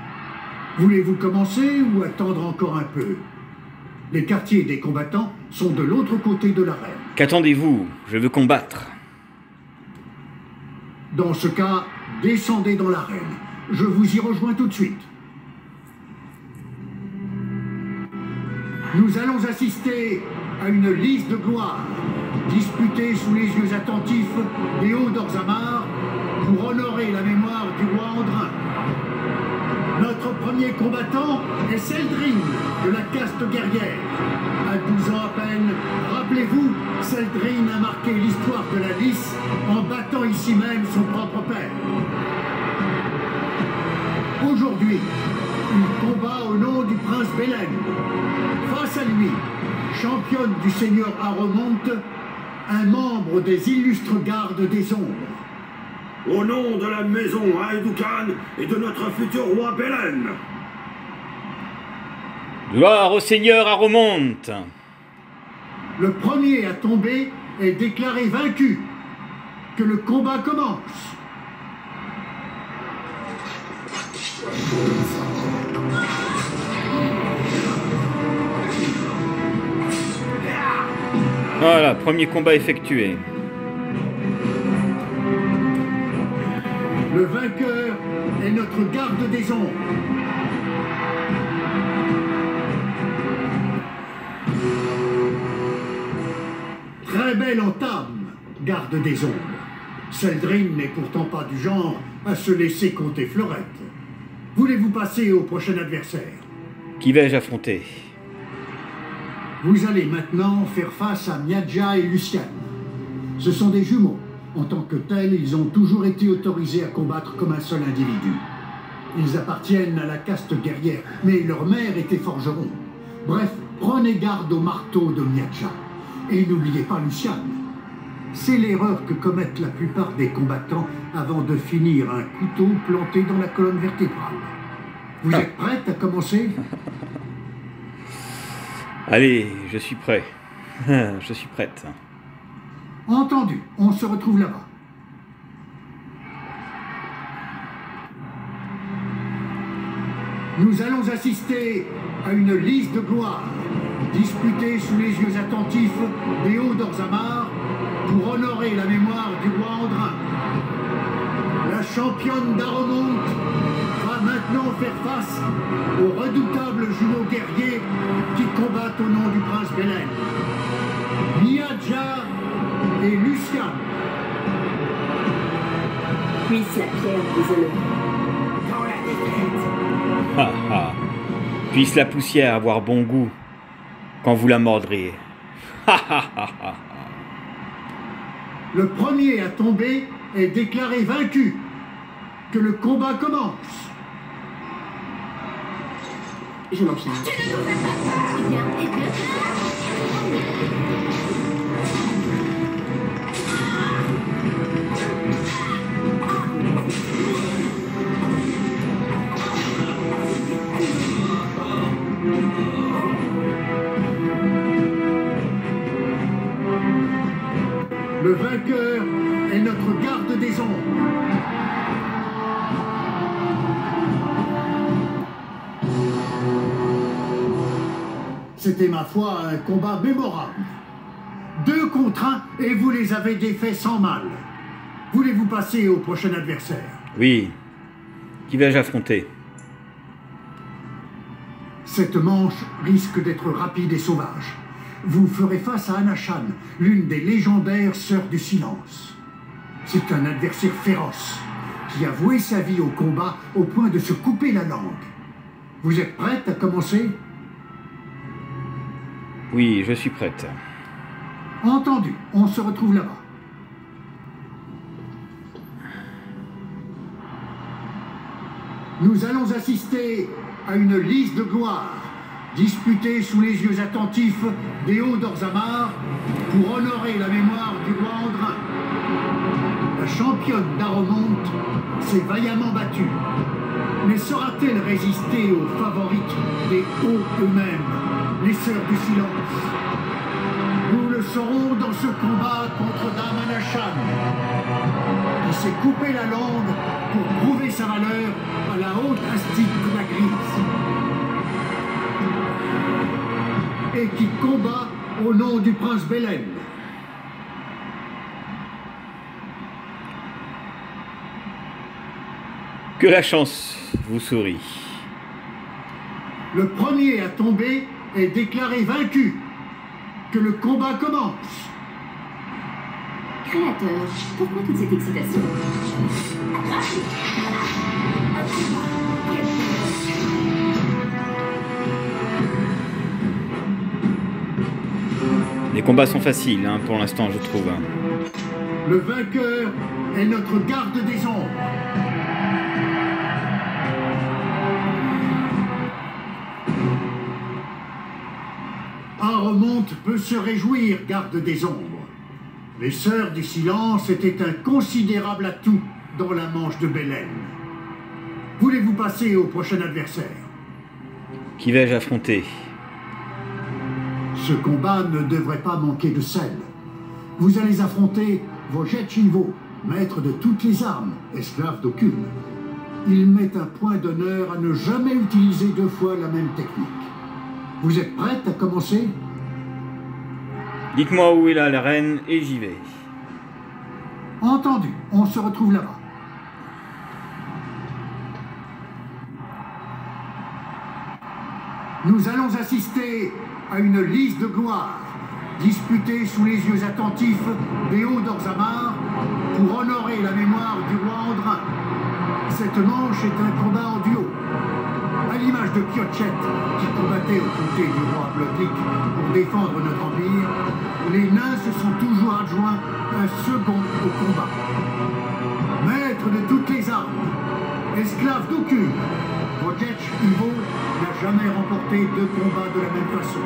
Voulez-vous commencer ou attendre encore un peu? Les quartiers des combattants sont de l'autre côté de l'arène. Qu'attendez-vous? Je veux combattre. Dans ce cas, descendez dans l'arène. Je vous y rejoins tout de suite. Nous allons assister à une liste de gloire, disputée sous les yeux attentifs des hauts d'Orzammar pour honorer la mémoire du roi Andrin. Notre premier combattant est Seldrin, de la caste guerrière. À 12 ans à peine, rappelez-vous, Seldrin a marqué l'histoire de la Lys en battant ici même son propre père. Aujourd'hui, il combat au nom du prince Belen. Face à lui, championne du seigneur Aromonte, un membre des illustres gardes des ombres. Au nom de la maison Aedoukan et de notre futur roi Belen. Gloire au seigneur Aromonte. Le premier à tomber est déclaré vaincu. Que le combat commence. Voilà, premier combat effectué. Le vainqueur est notre garde des ombres. Très belle entame, garde des ombres. Seldrin n'est pourtant pas du genre à se laisser compter fleurette. Voulez-vous passer au prochain adversaire? Qui vais-je affronter? Vous allez maintenant faire face à Miadja et Luciane. Ce sont des jumeaux. En tant que tels, ils ont toujours été autorisés à combattre comme un seul individu. Ils appartiennent à la caste guerrière, mais leur mère était forgeron. Bref, prenez garde au marteau de Miadja. Et n'oubliez pas Luciane. C'est l'erreur que commettent la plupart des combattants avant de finir un couteau planté dans la colonne vertébrale. Vous êtes prête à commencer? Allez, je suis prêt. Je suis prête. Entendu, on se retrouve là-bas. Nous allons assister à une liste de gloire, disputée sous les yeux attentifs des hauts d'Orzammar pour honorer la mémoire du roi Andrin. La championne d'Aromonte va maintenant faire face aux redoutables jumeaux guerriers qui combattent au nom du prince Belen. Miadja et Luciane. Puisse la pierre vous honorer. Dans la défaite. Ha ha. Puisse la poussière avoir bon goût quand vous la mordrez. Le premier à tomber est déclaré vaincu. Que le combat commence. Je m'en charge. Le vainqueur est notre garde des ombres. C'était, ma foi, un combat mémorable. 2 contre 1 et vous les avez défaits sans mal. Voulez-vous passer au prochain adversaire? Oui. Qui vais-je affronter? Cette manche risque d'être rapide et sauvage. Vous ferez face à Anachan, l'une des légendaires Sœurs du Silence. C'est un adversaire féroce, qui a voué sa vie au combat au point de se couper la langue. Vous êtes prête à commencer? Oui, je suis prête. Entendu, on se retrouve là-bas. Nous allons assister à une liste de gloire, disputée sous les yeux attentifs des Hauts d'Orzammar pour honorer la mémoire du roi Andrin. La championne d'Aromonte s'est vaillamment battue, mais saura-t-elle résister aux favorites des Hauts eux-mêmes, les Sœurs du Silence? Nous le saurons dans ce combat contre Dame Anachan, qui s'est coupé la langue pour prouver sa valeur à la haute astique de la Grise, et qui combat au nom du prince Belen. Que la chance vous sourie. Le premier à tomber est déclaré vaincu. Que le combat commence. Créateur, pourquoi toute cette excitation? Les combats sont faciles, hein, pour l'instant, je trouve. Le vainqueur est notre garde des ombres. Aromonte peut se réjouir, garde des ombres. Les Sœurs du Silence étaient un considérable atout dans la manche de Belen. Voulez-vous passer au prochain adversaire? Qui vais-je affronter? Ce combat ne devrait pas manquer de sel. Vous allez affronter Vojet Chivo, maître de toutes les armes, esclave d'aucune. Il met un point d'honneur à ne jamais utiliser 2 fois la même technique. Vous êtes prête à commencer? Dites-moi où est la reine et j'y vais. Entendu, on se retrouve là-bas. Nous allons assister à une liste de gloire, disputée sous les yeux attentifs des Hauts d'Orzammar pour honorer la mémoire du roi Andrin. Cette manche est un combat en duo, à l'image de Piochet, qui combattait aux côtés du roi Blodlik pour défendre notre empire. Les nains se sont toujours adjoints un second au combat. Maître de toutes les armes, esclave d'aucune, Vojet Chivo n'a jamais remporté 2 combats de la même façon.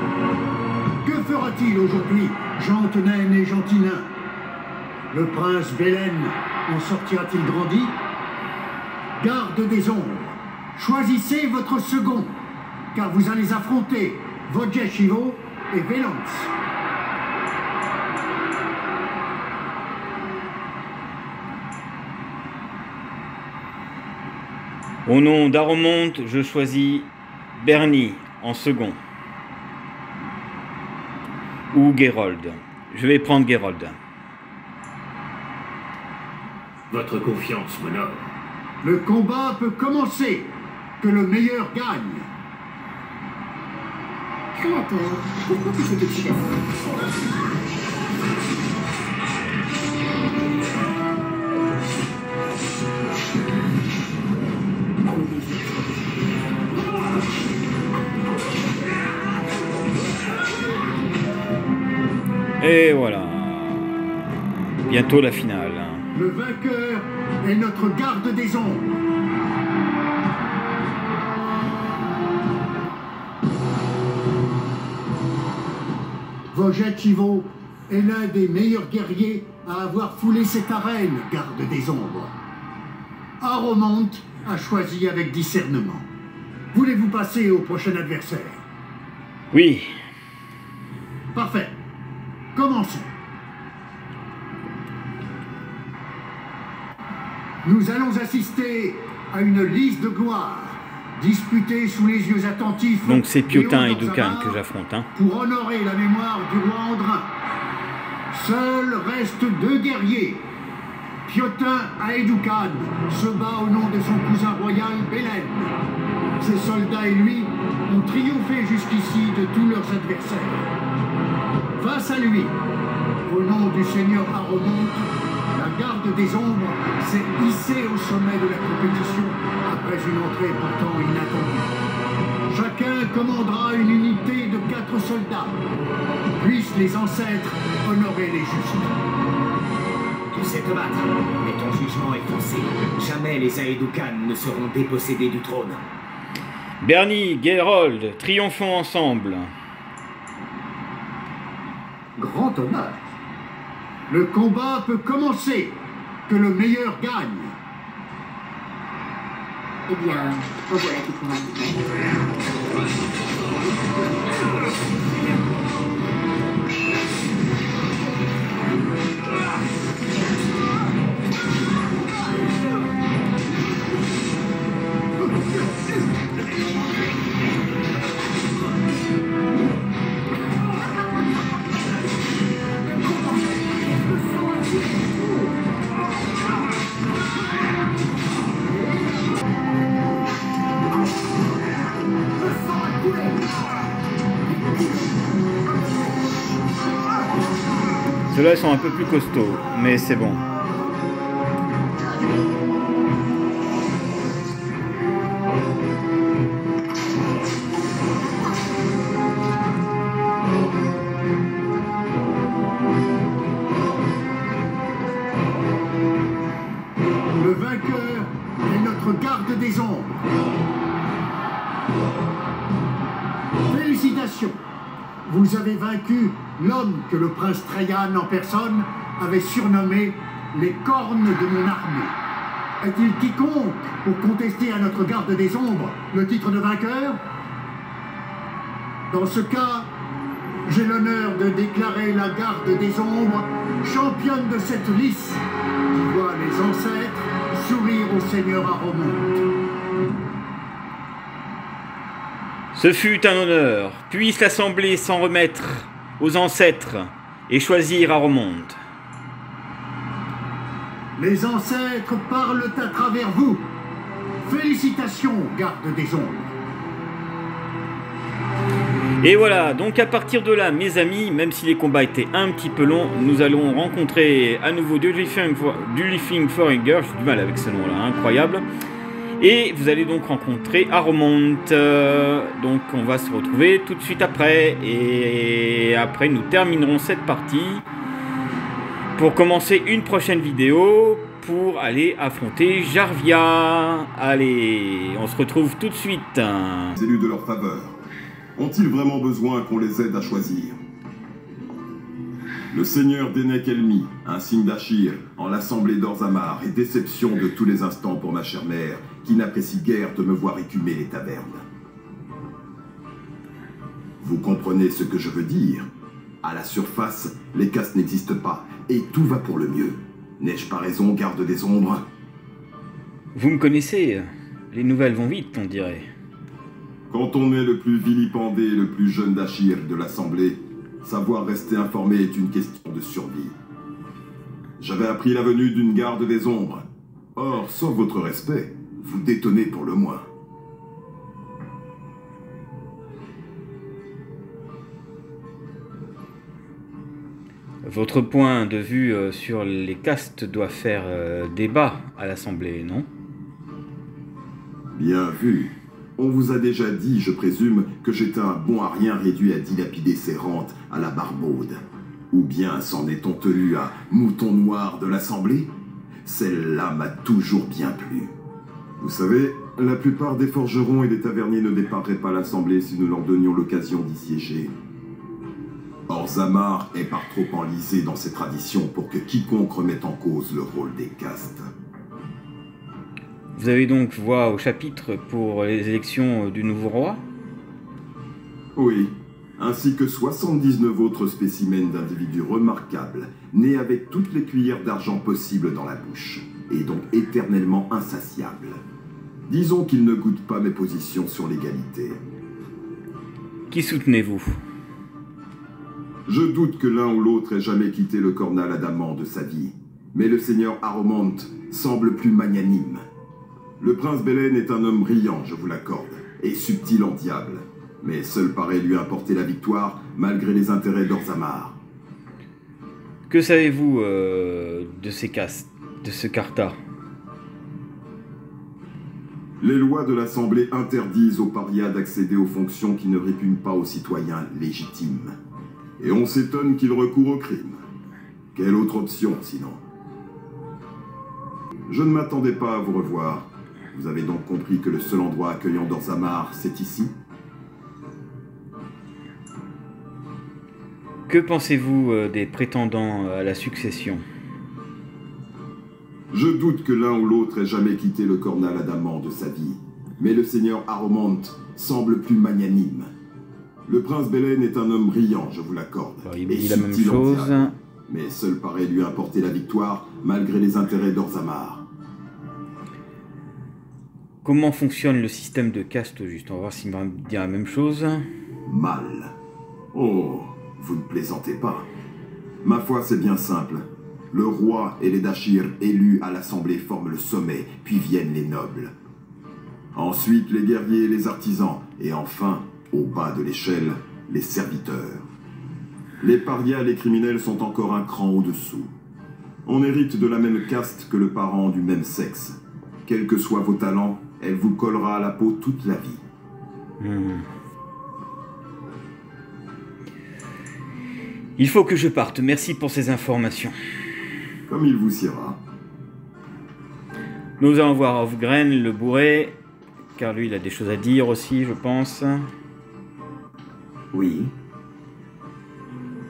Que fera-t-il aujourd'hui, Gentenaine et Gentinain? Le prince Belen en sortira-t-il grandi? Garde des ombres, choisissez votre second, car vous allez affronter Vojet Chivo et Velance. Au nom d'Aromonte, je choisis Bernie en second. Ou Gérold. Je vais prendre Gérold. Votre confiance m'honore. Le combat peut commencer. Que le meilleur gagne. Créateur, pourquoi toute cette excitation? Et voilà. Bientôt la finale. Le vainqueur est notre garde des ombres. Vojet Chivo est l'un des meilleurs guerriers à avoir foulé cette arène, garde des ombres. Aromonte a choisi avec discernement. Voulez-vous passer au prochain adversaire? Oui. Parfait. Commençons. Nous allons assister à une liste de gloire, disputée sous les yeux attentifs. Donc c'est Piotin et Doucan que j'affronte. Hein. Pour honorer la mémoire du roi Andrin. Seuls restent 2 guerriers. Piotin Aedoucan se bat au nom de son cousin royal Belen. Ses soldats et lui ont triomphé jusqu'ici de tous leurs adversaires. Face à lui, au nom du seigneur Aromonte, la garde des ombres s'est hissée au sommet de la compétition après une entrée pourtant inattendue. Chacun commandera une unité de 4 soldats. Puissent les ancêtres honorer les justes. Tu sais te battre, mais ton jugement est foncé. Jamais les Aedoucan ne seront dépossédés du trône. Bernie, Geralt, triomphons ensemble. Grand honneur. Le combat peut commencer. Que le meilleur gagne. Eh bien, en voilà qui pourra. Ceux-là sont un peu plus costauds, mais c'est bon. Le vainqueur est notre garde des ombres. Félicitations. Vous avez vaincu l'homme que le prince Trajan en personne avait surnommé les cornes de mon armée. Est-il quiconque pour contester à notre garde des ombres le titre de vainqueur? Dans ce cas, j'ai l'honneur de déclarer la garde des ombres championne de cette lice qui voit les ancêtres sourire au seigneur Aromonte. Ce fut un honneur. Puisse l'Assemblée s'en remettre aux ancêtres et choisir Aromonte. Les ancêtres parlent à travers vous. Félicitations, garde des ombres. Et voilà, donc à partir de là, mes amis, même si les combats étaient un petit peu longs, nous allons rencontrer à nouveau Dulifing Forager, j'ai du mal avec ce nom-là, incroyable. Et vous allez donc rencontrer Aromonte. Donc on va se retrouver tout de suite après. Et après nous terminerons cette partie pour commencer une prochaine vidéo pour aller affronter Jarvia. Allez, on se retrouve tout de suite. Les élus de leur faveur ont-ils vraiment besoin qu'on les aide à choisir? Le seigneur d'Enek Elmi, un signe d'Achir, en l'assemblée d'Orzammar, et déception de tous les instants pour ma chère mère, qui n'apprécie guère de me voir écumer les tavernes. Vous comprenez ce que je veux dire? À la surface, les castes n'existent pas, et tout va pour le mieux. N'ai-je pas raison, garde des ombres? Vous me connaissez, les nouvelles vont vite, on dirait. Quand on est le plus vilipendé et le plus jeune d'Achir de l'Assemblée, savoir rester informé est une question de survie. J'avais appris la venue d'une garde des ombres. Or, sauf votre respect, vous détonnez pour le moins. Votre point de vue sur les castes doit faire débat à l'Assemblée, non? Bien vu. On vous a déjà dit, je présume, que j'étais un bon à rien réduit à dilapider ses rentes à la barbaude. Ou bien s'en est-on tenu à mouton noir de l'Assemblée? Celle-là m'a toujours bien plu. Vous savez, la plupart des forgerons et des taverniers ne dépareraient pas l'Assemblée si nous leur donnions l'occasion d'y siéger. Orzammar est par trop enlisé dans ses traditions pour que quiconque remette en cause le rôle des castes. Vous avez donc voix au chapitre pour les élections du nouveau roi? Oui, ainsi que 79 autres spécimens d'individus remarquables, nés avec toutes les cuillères d'argent possibles dans la bouche, et donc éternellement insatiables. Disons qu'ils ne goûtent pas mes positions sur l'égalité. Qui soutenez-vous? Je doute que l'un ou l'autre ait jamais quitté le cornal adamant de sa vie, mais le seigneur Aromont semble plus magnanime. Le prince Belen est un homme brillant, je vous l'accorde, et subtil en diable, mais seul paraît lui apporter la victoire malgré les intérêts d'Orzammar. Que savez-vous de ces castes, de ce Carta? Les lois de l'Assemblée interdisent aux parias d'accéder aux fonctions qui ne répugnent pas aux citoyens légitimes. Et on s'étonne qu'il recourt au crime. Quelle autre option, sinon? Je ne m'attendais pas à vous revoir. Vous avez donc compris que le seul endroit accueillant d'Orzammar, c'est ici? Que pensez-vous des prétendants à la succession? Je doute que l'un ou l'autre ait jamais quitté le cornal adamant de sa vie, mais le seigneur Aromont semble plus magnanime. Le prince Belen est un homme brillant, je vous l'accorde, il et dit la même subtil en chose, diable, mais seul paraît lui apporter la victoire malgré les intérêts d'Orzammar. Comment fonctionne le système de caste, juste? On va voir s'il va me dire la même chose. Mal. Oh, vous ne plaisantez pas. Ma foi, c'est bien simple. Le roi et les Dashir élus à l'Assemblée forment le sommet, puis viennent les nobles. Ensuite, les guerriers et les artisans, et enfin, au bas de l'échelle, les serviteurs. Les parias et les criminels sont encore un cran au-dessous. On hérite de la même caste que le parent du même sexe. Quels que soient vos talents, elle vous collera à la peau toute la vie. Il faut que je parte. Merci pour ces informations. Comme il vous siera. Nous allons voir Hofgren, le bourré, car lui, il a des choses à dire aussi, je pense. Oui.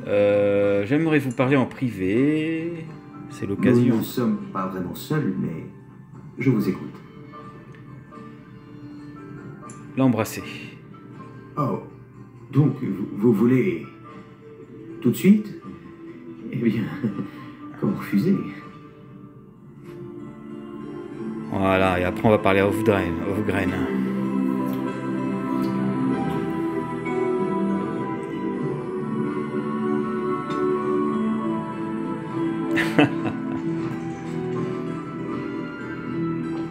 J'aimerais vous parler en privé. C'est l'occasion. Nous ne sommes pas vraiment seuls, mais je vous écoute. L'embrasser. Oh, donc vous voulez... tout de suite? Eh bien, comment refuser? Voilà, et après on va parler à Hofgren.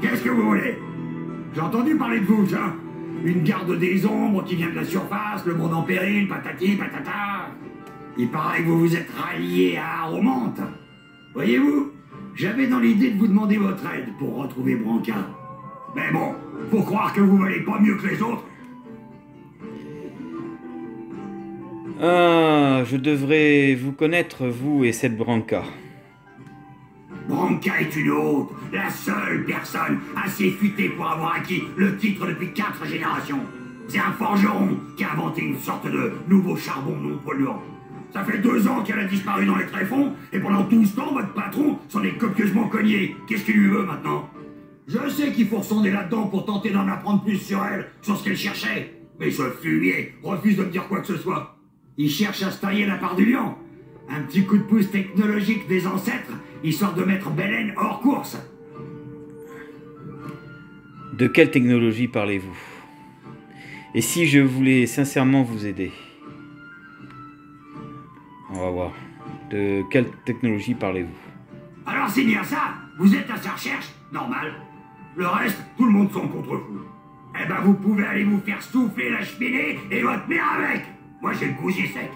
Qu'est-ce que vous voulez? J'ai entendu parler de vous, tiens. Une garde des ombres qui vient de la surface, le monde en péril, patati, patata. Il paraît que vous vous êtes rallié à Aromont. Voyez-vous, j'avais dans l'idée de vous demander votre aide pour retrouver Branca. Mais bon, faut croire que vous valez pas mieux que les autres. Ah, je devrais vous connaître, vous et cette Branca. Branca est une hôte, la seule personne assez futée pour avoir acquis le titre depuis 4 générations. C'est un forgeron qui a inventé une sorte de nouveau charbon non polluant. Ça fait 2 ans qu'elle a disparu dans les tréfonds, et pendant tout ce temps, votre patron s'en est copieusement cogné. Qu'est-ce qu'il lui veut maintenant? Je sais qu'il faut ressonder là-dedans pour tenter d'en apprendre plus sur elle, sur ce qu'elle cherchait. Mais ce fumier refuse de me dire quoi que ce soit. Il cherche à se tailler la part du lion. Un petit coup de pouce technologique des ancêtres, histoire de mettre Belen hors course. De quelle technologie parlez-vous? Et si je voulais sincèrement vous aider? On va voir. De quelle technologie parlez-vous? Alors c'est bien ça. Vous êtes à sa recherche, normal. Le reste, tout le monde sont contre vous. Eh ben vous pouvez aller vous faire souffler la cheminée et votre mère avec. Moi j'ai le gousier sec.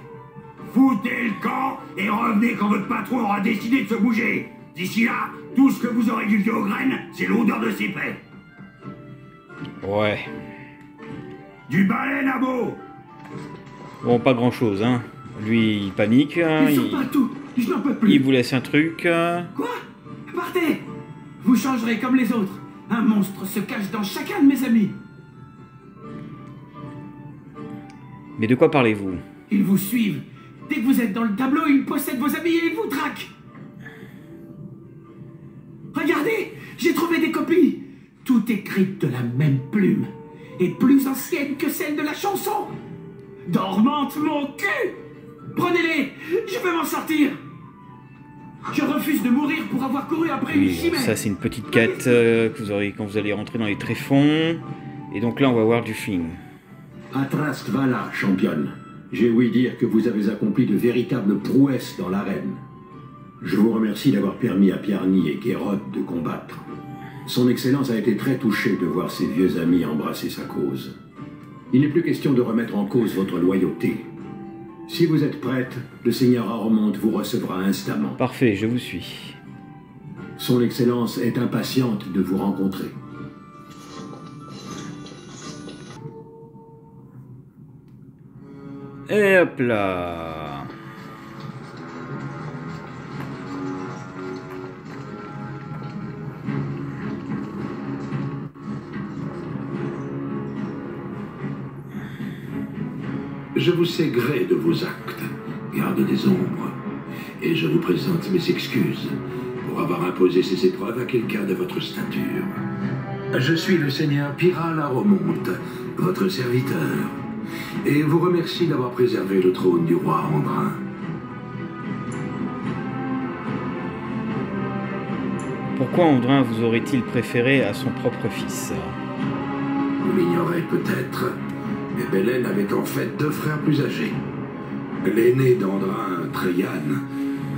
Foutez le camp et revenez quand votre patron aura décidé de se bouger. D'ici là, tout ce que vous aurez du vieux Hofgren, c'est l'odeur de ses paix. Ouais. Du balai, Nabo. Bon, pas grand-chose, hein. Lui, il panique. Ils sont partout. Je n'en peux plus. Il vous laisse un truc. Quoi? Partez. Vous changerez comme les autres. Un monstre se cache dans chacun de mes amis. Mais de quoi parlez-vous? Ils vous suivent. Dès que vous êtes dans le tableau, ils possèdent vos amis et ils vous traquent. Regardez, j'ai trouvé des copies. Toutes écrites de la même plume. Et plus anciennes que celle de la chanson. Dormante, mon cul! Prenez-les. Je veux m'en sortir. Je refuse de mourir pour avoir couru après une chimère. Ça, c'est une petite quête que vous aurez quand vous allez rentrer dans les tréfonds. Et donc là, on va voir du film. Atrast Vala, championne. J'ai ouï dire que vous avez accompli de véritables prouesses dans l'arène. Je vous remercie d'avoir permis à Bjarni et Kérod de combattre. Son Excellence a été très touché de voir ses vieux amis embrasser sa cause. Il n'est plus question de remettre en cause votre loyauté. Si vous êtes prête, le Seigneur Aromont vous recevra instamment. Parfait, je vous suis. Son Excellence est impatiente de vous rencontrer. Et hop là. Je vous sais gré de vos actes, garde des ombres, et je vous présente mes excuses pour avoir imposé ces épreuves à quelqu'un de votre stature. Je suis le seigneur Piral Aromont, votre serviteur, et vous remercie d'avoir préservé le trône du roi Andrin. Pourquoi Andrin vous aurait-il préféré à son propre fils? Vous l'ignorez peut-être, mais Belen avait en fait deux frères plus âgés. L'aîné d'Andrin, Treyan,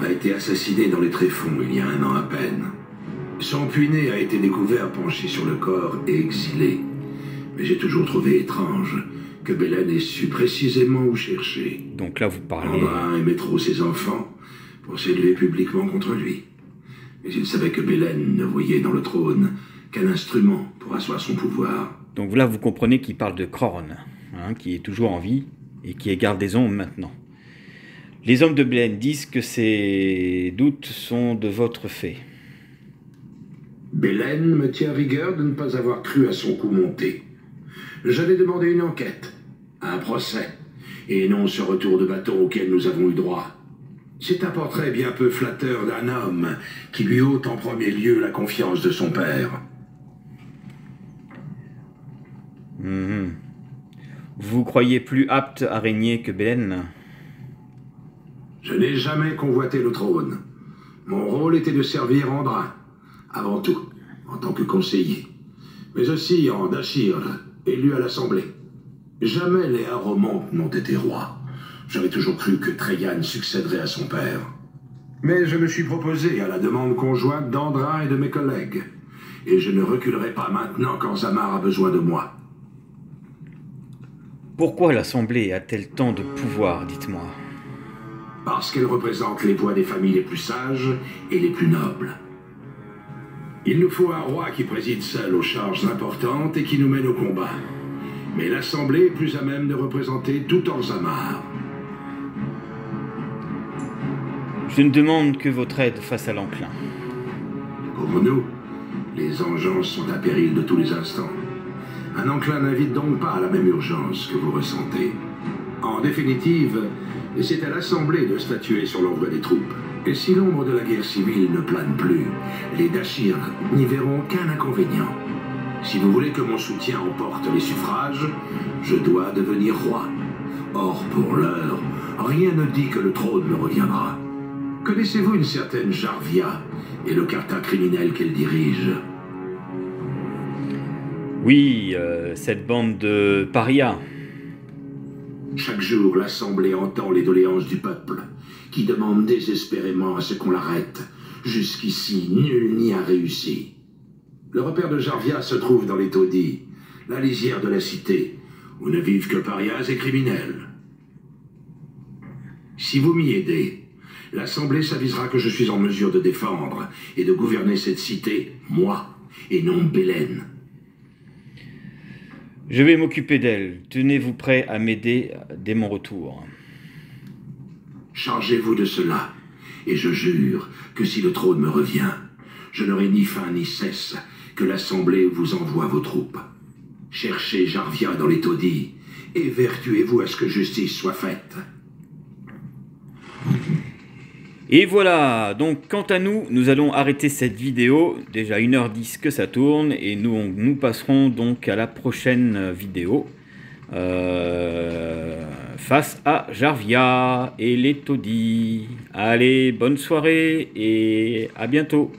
a été assassiné dans les tréfonds il y a 1 an à peine. Son puîné a été découvert penché sur le corps et exilé. Mais j'ai toujours trouvé étrange que Belen ait su précisément où chercher. Donc là, vous parlez... Andrin aimait trop ses enfants pour s'élever publiquement contre lui. Mais il savait que Belen ne voyait dans le trône qu'un instrument pour asseoir son pouvoir. Donc là, vous comprenez qu'il parle de Khorne, hein, qui est toujours en vie et qui est garde des ombres maintenant. Les hommes de Belen disent que ces doutes sont de votre fait. Belen me tient rigueur de ne pas avoir cru à son coup monté. J'avais demandé une enquête, un procès, et non ce retour de bâton auquel nous avons eu droit. C'est un portrait bien peu flatteur d'un homme qui lui ôte en premier lieu la confiance de son père. Vous vous croyez plus apte à régner que Belen? Je n'ai jamais convoité le trône. Mon rôle était de servir Andrin, avant tout, en tant que conseiller, mais aussi en Dashir, élu à l'Assemblée. Jamais les Aromont n'ont été rois. J'avais toujours cru que Treyan succéderait à son père. Mais je me suis proposé à la demande conjointe d'Andrin et de mes collègues, et je ne reculerai pas maintenant qu'Orzammar a besoin de moi. Pourquoi l'Assemblée a-t-elle tant de pouvoir, dites-moi? Parce qu'elle représente les voix des familles les plus sages et les plus nobles. Il nous faut un roi qui préside seul aux charges importantes et qui nous mène au combat. Mais l'Assemblée est plus à même de représenter tout Orzammar. Je ne demande que votre aide face à l'enclin. Pour nous, les engences sont à péril de tous les instants. Un enclin n'invite donc pas à la même urgence que vous ressentez. En définitive, c'est à l'Assemblée de statuer sur l'envoi des troupes. Et si l'ombre de la guerre civile ne plane plus, les Dashir n'y verront qu'un inconvénient. Si vous voulez que mon soutien emporte les suffrages, je dois devenir roi. Or, pour l'heure, rien ne dit que le trône me reviendra. Connaissez-vous une certaine Jarvia et le caractère criminel qu'elle dirige? Oui, cette bande de parias. Chaque jour, l'Assemblée entend les doléances du peuple, qui demande désespérément à ce qu'on l'arrête. Jusqu'ici, nul n'y a réussi. Le repère de Jarvia se trouve dans les taudis, la lisière de la cité, où ne vivent que parias et criminels. Si vous m'y aidez, l'Assemblée s'avisera que je suis en mesure de défendre et de gouverner cette cité, moi, et non Belen. Je vais m'occuper d'elle. Tenez-vous prêt à m'aider dès mon retour. Chargez-vous de cela, et je jure que si le trône me revient, je n'aurai ni fin ni cesse que l'Assemblée vous envoie vos troupes. Cherchez Jarvia dans les taudis, et vertuez-vous à ce que justice soit faite. Et voilà, donc quant à nous, nous allons arrêter cette vidéo, déjà 1h10 que ça tourne, et nous passerons donc à la prochaine vidéo, face à Jarvia et les taudis. Allez, bonne soirée et à bientôt.